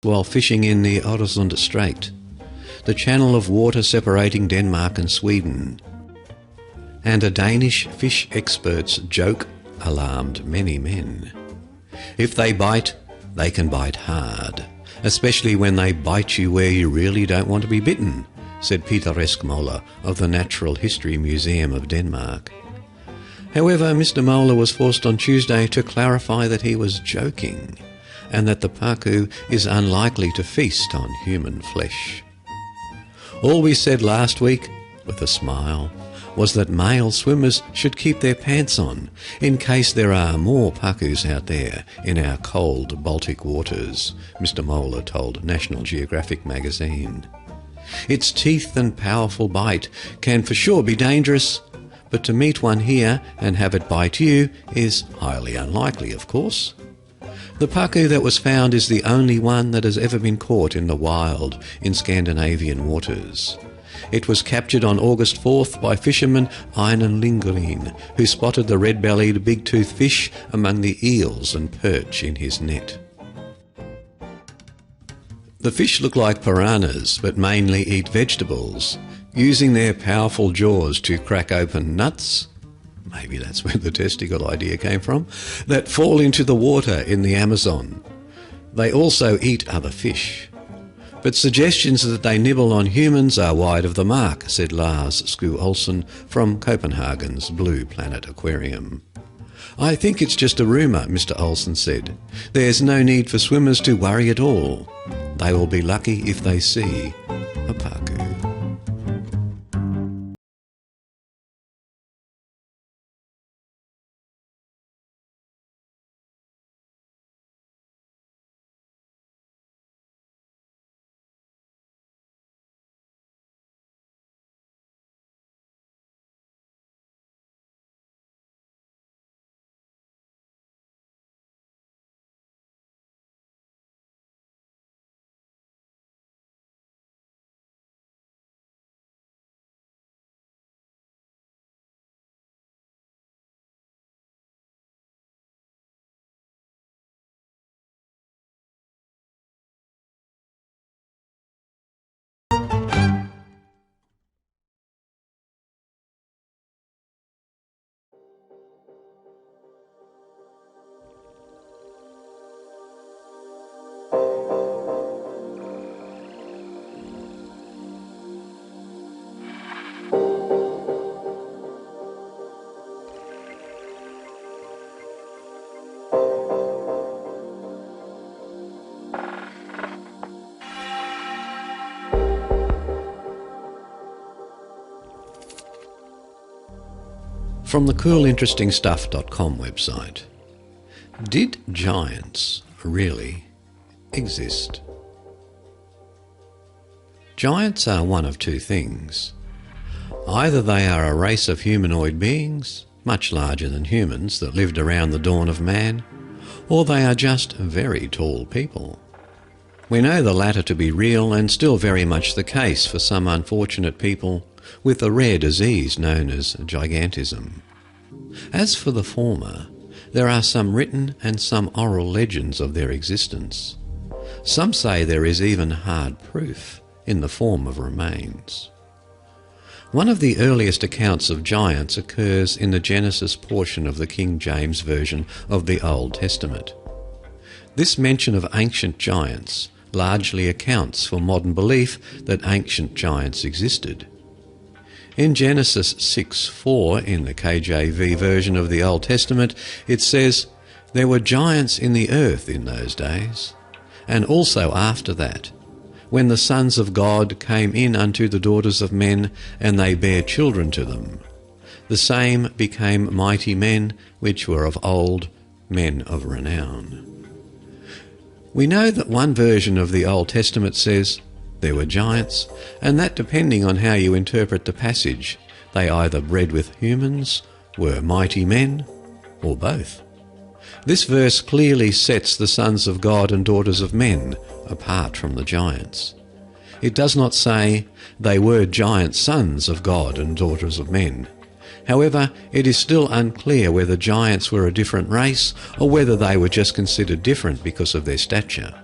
Speaker 1: while fishing in the Øresund Strait, the channel of water separating Denmark and Sweden. And a Danish fish expert's joke alarmed many men. If they bite, they can bite hard, especially when they bite you where you really don't want to be bitten, said Peter Eskmoller of the Natural History Museum of Denmark. However, Mr. Moller was forced on Tuesday to clarify that he was joking, and that the pacu is unlikely to feast on human flesh. All we said last week, with a smile, was that male swimmers should keep their pants on in case there are more pacus out there in our cold Baltic waters, Mr. Moller told National Geographic magazine. Its teeth and powerful bite can for sure be dangerous, but to meet one here and have it bite you is highly unlikely, of course. The pacu that was found is the only one that has ever been caught in the wild in Scandinavian waters, It was captured on August 4th by fisherman Einan Lingelin, who spotted the red-bellied big-toothed fish among the eels and perch in his net. The fish look like piranhas, but mainly eat vegetables, using their powerful jaws to crack open nuts, maybe that's where the testicle idea came from, that fall into the water in the Amazon. They also eat other fish. But suggestions that they nibble on humans are wide of the mark, said Lars Skue Olsen from Copenhagen's Blue Planet Aquarium. I think it's just a rumour, Mr. Olsen said. There's no need for swimmers to worry at all. They will be lucky if they see a paku. From the coolinterestingstuff.com website. Did giants really exist? Giants are one of two things. Either they are a race of humanoid beings, much larger than humans, that lived around the dawn of man, or they are just very tall people. We know the latter to be real and still very much the case for some unfortunate people with a rare disease known as gigantism. As for the former, there are some written and some oral legends of their existence. Some say there is even hard proof in the form of remains. One of the earliest accounts of giants occurs in the Genesis portion of the King James Version of the Old Testament. This mention of ancient giants largely accounts for modern belief that ancient giants existed. In Genesis 6:4, in the KJV version of the Old Testament, it says, "There were giants in the earth in those days, and also after that, when the sons of God came in unto the daughters of men, and they bare children to them. The same became mighty men, which were of old, men of renown." We know that one version of the Old Testament says, there were giants, and that depending on how you interpret the passage, they either bred with humans, were mighty men, or both. This verse clearly sets the sons of God and daughters of men apart from the giants. It does not say they were giant sons of God and daughters of men. However, it is still unclear whether giants were a different race or whether they were just considered different because of their stature.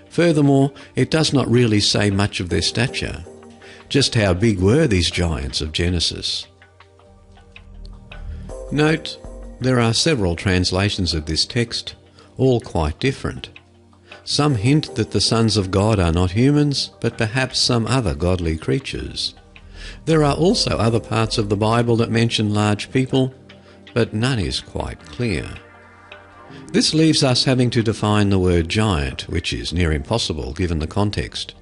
Speaker 1: Furthermore, it does not really say much of their stature. Just how big were these giants of Genesis? Note, there are several translations of this text, all quite different. Some hint that the sons of God are not humans, but perhaps some other godly creatures. There are also other parts of the Bible that mention large people, but none is quite clear. This leaves us having to define the word giant, which is near impossible given the context.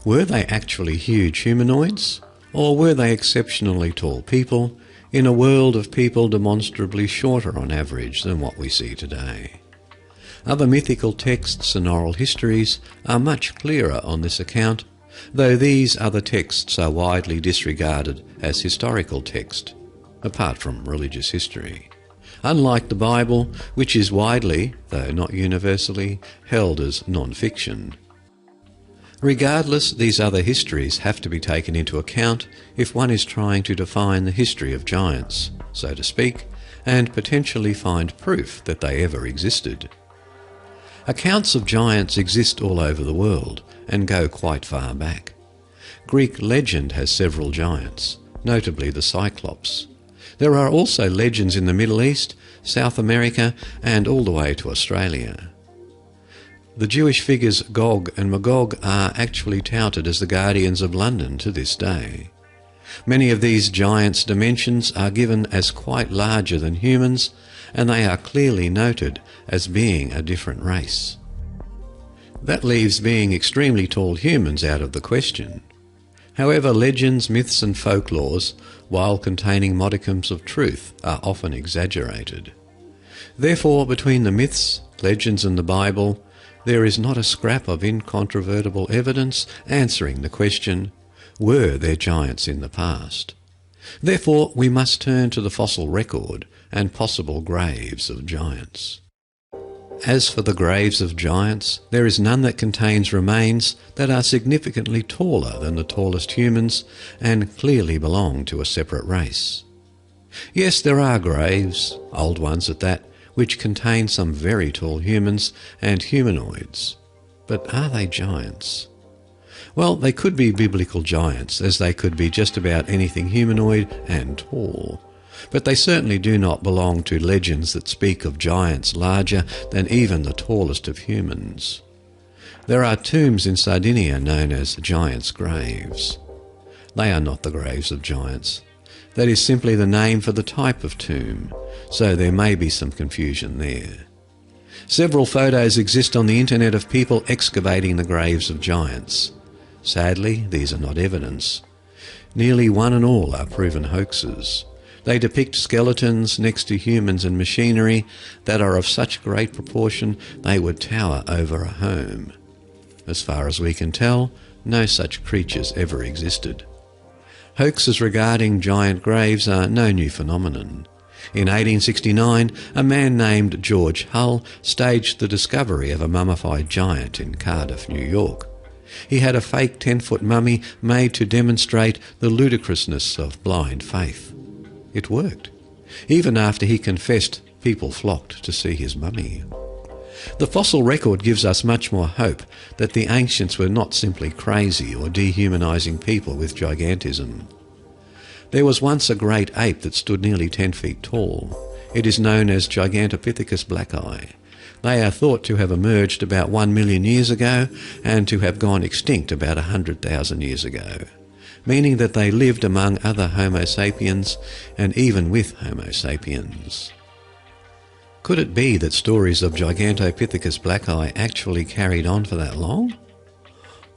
Speaker 1: Were they actually huge humanoids, or were they exceptionally tall people in a world of people demonstrably shorter on average than what we see today? Other mythical texts and oral histories are much clearer on this account, though these other texts are widely disregarded as historical text, apart from religious history. Unlike the Bible, which is widely, though not universally, held as non-fiction. Regardless, these other histories have to be taken into account if one is trying to define the history of giants, so to speak, and potentially find proof that they ever existed. Accounts of giants exist all over the world and go quite far back. Greek legend has several giants, notably the Cyclops. There are also legends in the Middle East, South America, and all the way to Australia. The Jewish figures Gog and Magog are actually touted as the guardians of London to this day. Many of these giants' dimensions are given as quite larger than humans, and they are clearly noted as being a different race. That leaves being extremely tall humans out of the question. However, legends, myths and folklores, while containing modicums of truth, are often exaggerated. Therefore, between the myths, legends and the Bible, there is not a scrap of incontrovertible evidence answering the question, were there giants in the past? Therefore, we must turn to the fossil record and possible graves of giants. As for the graves of giants, there is none that contains remains that are significantly taller than the tallest humans and clearly belong to a separate race. Yes, there are graves, old ones at that, which contain some very tall humans and humanoids. But are they giants? Well, they could be biblical giants, as they could be just about anything humanoid and tall. But they certainly do not belong to legends that speak of giants larger than even the tallest of humans. There are tombs in Sardinia known as giants' graves. They are not the graves of giants. That is simply the name for the type of tomb, so there may be some confusion there. Several photos exist on the internet of people excavating the graves of giants. Sadly, these are not evidence. Nearly one and all are proven hoaxes. They depict skeletons next to humans and machinery that are of such great proportion they would tower over a home. As far as we can tell, no such creatures ever existed. Hoaxes regarding giant graves are no new phenomenon. In 1869, a man named George Hull staged the discovery of a mummified giant in Cardiff, New York. He had a fake 10-foot mummy made to demonstrate the ludicrousness of blind faith. It worked. Even after he confessed, people flocked to see his mummy. The fossil record gives us much more hope that the ancients were not simply crazy or dehumanizing people with gigantism. There was once a great ape that stood nearly 10 feet tall. It is known as Gigantopithecus blacki. They are thought to have emerged about 1 million years ago and to have gone extinct about 100,000 years ago, meaning that they lived among other Homo sapiens and even with Homo sapiens. Could it be that stories of Gigantopithecus blacki actually carried on for that long?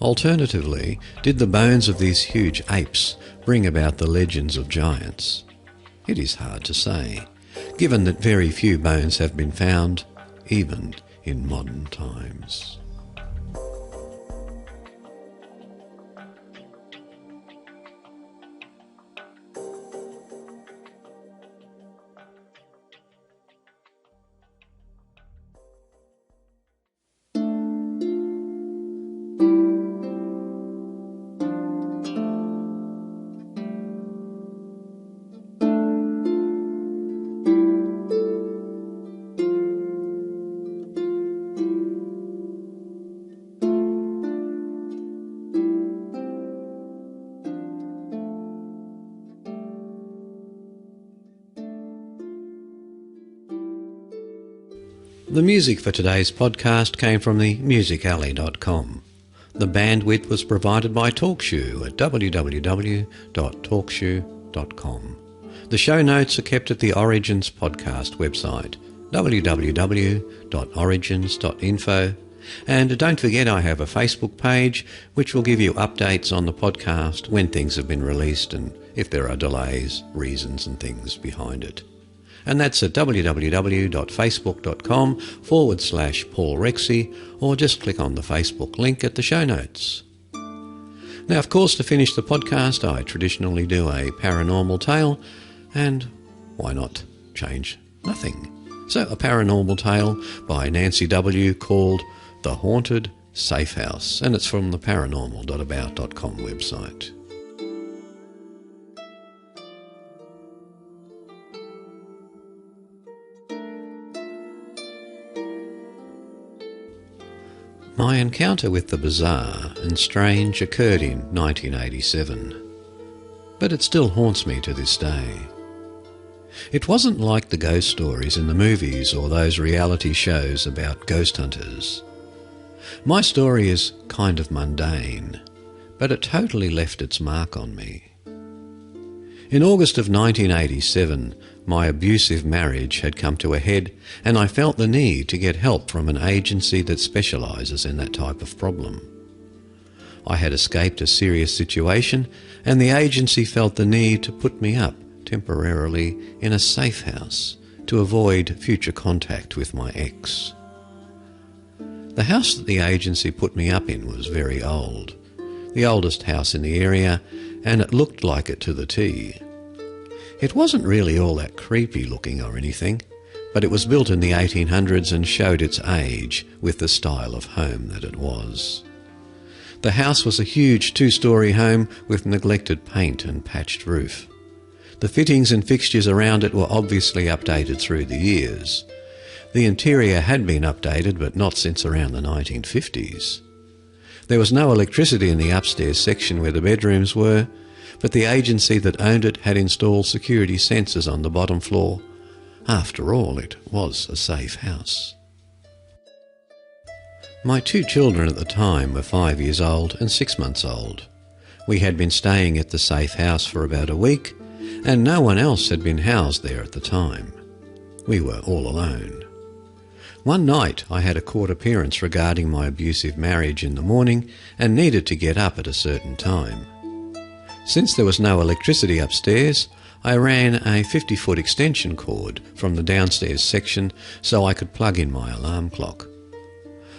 Speaker 1: Alternatively, did the bones of these huge apes bring about the legends of giants? It is hard to say, given that very few bones have been found, even in modern times. The music for today's podcast came from the musicalley.com. The bandwidth was provided by TalkShoe at www.talkshoe.com. The show notes are kept at the Origins podcast website, www.origins.info. And don't forget I have a Facebook page which will give you updates on the podcast when things have been released and if there are delays, reasons and things behind it. And that's at www.facebook.com/Paul Rexy, or just click on the Facebook link at the show notes. Now, of course, to finish the podcast, I traditionally do a paranormal tale, and why not change nothing? So, a paranormal tale by Nancy W. called The Haunted Safe House, and it's from the paranormal.about.com website. My encounter with the bizarre and strange occurred in 1987, but it still haunts me to this day. It wasn't like the ghost stories in the movies or those reality shows about ghost hunters. My story is kind of mundane, but it totally left its mark on me. In August of 1987, my abusive marriage had come to a head, and I felt the need to get help from an agency that specialises in that type of problem. I had escaped a serious situation, and the agency felt the need to put me up temporarily in a safe house to avoid future contact with my ex. The house that the agency put me up in was very old, the oldest house in the area, and it looked like it to the T. It wasn't really all that creepy looking or anything, but it was built in the 1800s and showed its age with the style of home that it was. The house was a huge 2-storey home with neglected paint and patched roof. The fittings and fixtures around it were obviously updated through the years. The interior had been updated, but not since around the 1950s. There was no electricity in the upstairs section where the bedrooms were, but the agency that owned it had installed security sensors on the bottom floor. After all, it was a safe house. My 2 children at the time were 5 years old and 6 months old. We had been staying at the safe house for about a week, and no one else had been housed there at the time. We were all alone. One night I had a court appearance regarding my abusive marriage in the morning and needed to get up at a certain time. Since there was no electricity upstairs, I ran a 50-foot extension cord from the downstairs section so I could plug in my alarm clock.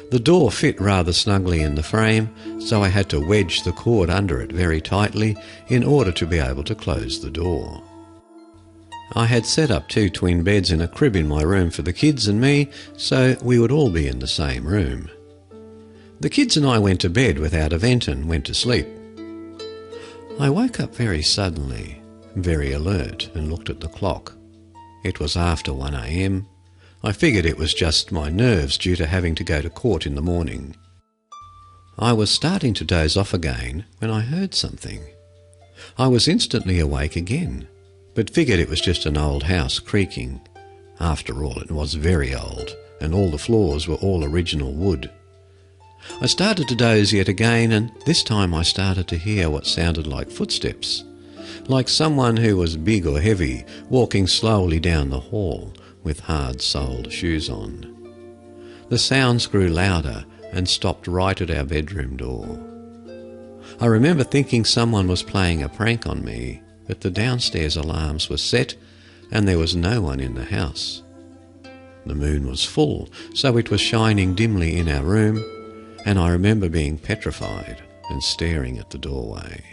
Speaker 1: The door fit rather snugly in the frame, so I had to wedge the cord under it very tightly in order to be able to close the door. I had set up 2 twin beds in a crib in my room for the kids and me, so we would all be in the same room. The kids and I went to bed without a vent and went to sleep. I woke up very suddenly, very alert, and looked at the clock. It was after 1 a.m. I figured it was just my nerves due to having to go to court in the morning. I was starting to doze off again when I heard something. I was instantly awake again, but figured it was just an old house creaking. After all, it was very old, and all the floors were all original wood. I started to doze yet again, and this time I started to hear what sounded like footsteps, like someone who was big or heavy walking slowly down the hall with hard-soled shoes on. The sounds grew louder and stopped right at our bedroom door. I remember thinking someone was playing a prank on me, but the downstairs alarms were set and there was no one in the house. The moon was full, so it was shining dimly in our room, and I remember being petrified and staring at the doorway.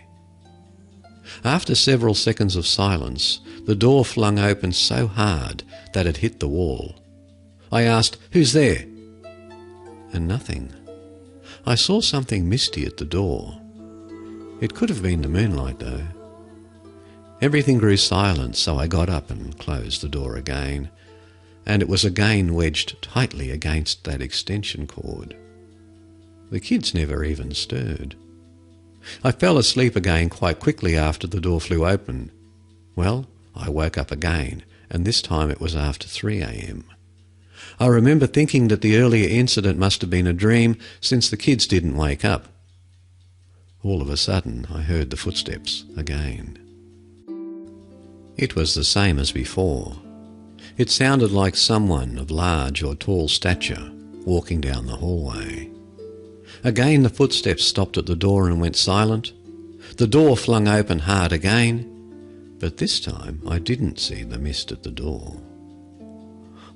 Speaker 1: After several seconds of silence, the door flung open so hard that it hit the wall. I asked, "Who's there?" And nothing. I saw something misty at the door. It could have been the moonlight, though. Everything grew silent, so I got up and closed the door again, and it was again wedged tightly against that extension cord. The kids never even stirred. I fell asleep again quite quickly after the door flew open. Well, I woke up again, and this time it was after 3 a.m. I remember thinking that the earlier incident must have been a dream, since the kids didn't wake up. All of a sudden, I heard the footsteps again. It was the same as before. It sounded like someone of large or tall stature walking down the hallway. Again the footsteps stopped at the door and went silent. The door flung open hard again, but this time I didn't see the mist at the door.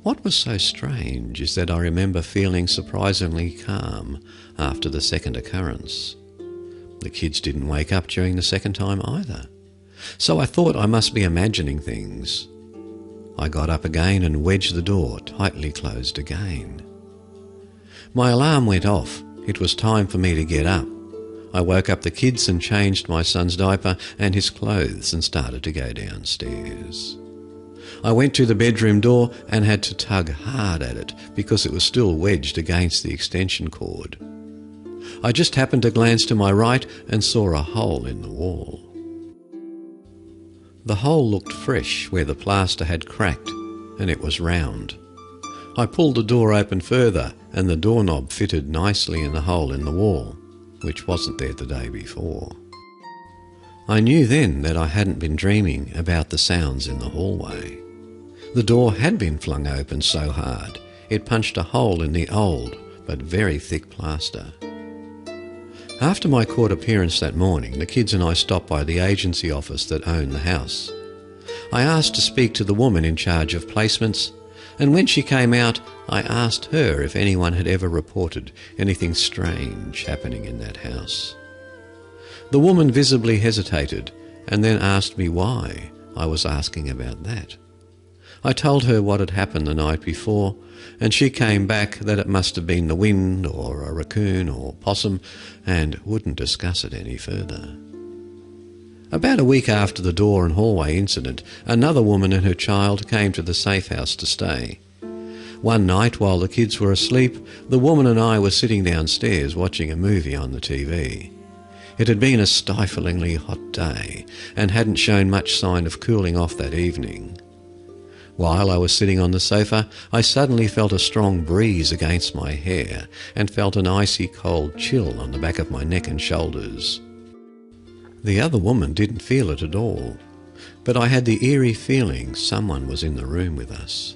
Speaker 1: What was so strange is that I remember feeling surprisingly calm after the second occurrence. The kids didn't wake up during the second time either, so I thought I must be imagining things. I got up again and wedged the door tightly closed again. My alarm went off It was time for me to get up. I woke up the kids and changed my son's diaper and his clothes and started to go downstairs. I went to the bedroom door and had to tug hard at it because it was still wedged against the extension cord. I just happened to glance to my right and saw a hole in the wall. The hole looked fresh where the plaster had cracked, and it was round. I pulled the door open further and the doorknob fitted nicely in the hole in the wall, which wasn't there the day before. I knew then that I hadn't been dreaming about the sounds in the hallway. The door had been flung open so hard it punched a hole in the old but very thick plaster. After my court appearance that morning, the kids and I stopped by the agency office that owned the house. I asked to speak to the woman in charge of placements, and when she came out, I asked her if anyone had ever reported anything strange happening in that house. The woman visibly hesitated and then asked me why I was asking about that. I told her what had happened the night before, and she came back that it must have been the wind or a raccoon or possum and wouldn't discuss it any further. About a week after the door and hallway incident, another woman and her child came to the safe house to stay. One night while the kids were asleep, the woman and I were sitting downstairs watching a movie on the TV. It had been a stiflingly hot day and hadn't shown much sign of cooling off that evening. While I was sitting on the sofa, I suddenly felt a strong breeze against my hair and felt an icy cold chill on the back of my neck and shoulders. The other woman didn't feel it at all, but I had the eerie feeling someone was in the room with us.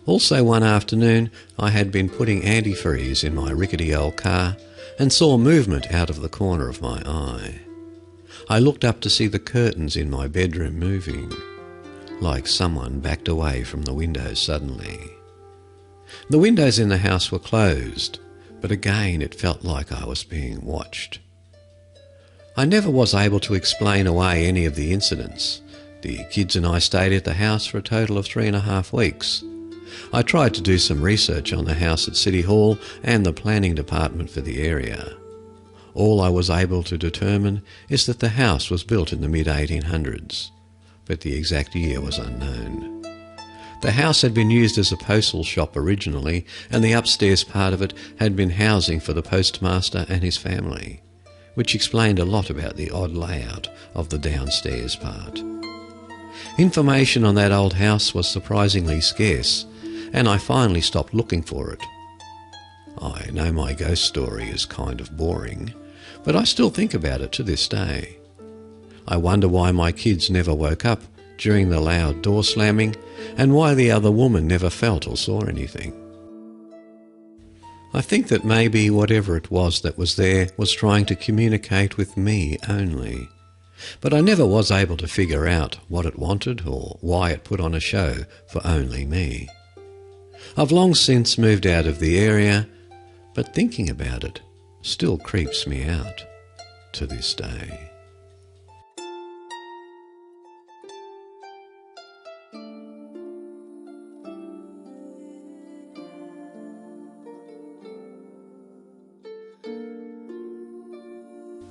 Speaker 1: Also one afternoon, I had been putting antifreeze in my rickety old car and saw movement out of the corner of my eye. I looked up to see the curtains in my bedroom moving, like someone backed away from the windows suddenly. The windows in the house were closed, but again it felt like I was being watched. I never was able to explain away any of the incidents. The kids and I stayed at the house for a total of 3.5 weeks. I tried to do some research on the house at City Hall and the planning department for the area. All I was able to determine is that the house was built in the mid-1800s, but the exact year was unknown. The house had been used as a postal shop originally, and the upstairs part of it had been housing for the postmaster and his family, which explained a lot about the odd layout of the downstairs part. Information on that old house was surprisingly scarce, and I finally stopped looking for it. I know my ghost story is kind of boring, but I still think about it to this day. I wonder why my kids never woke up during the loud door slamming, and why the other woman never felt or saw anything. I think that maybe whatever it was that was there was trying to communicate with me only, but I never was able to figure out what it wanted or why it put on a show for only me. I've long since moved out of the area, but thinking about it still creeps me out to this day.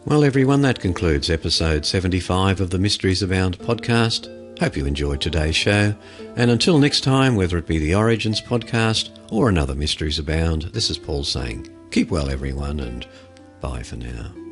Speaker 1: Well, everyone, that concludes episode 75 of the Mysteries Abound podcast. Hope you enjoyed today's show. And until next time, whether it be the Origins podcast or another Mysteries Abound, this is Paul saying, keep well, everyone, and bye for now.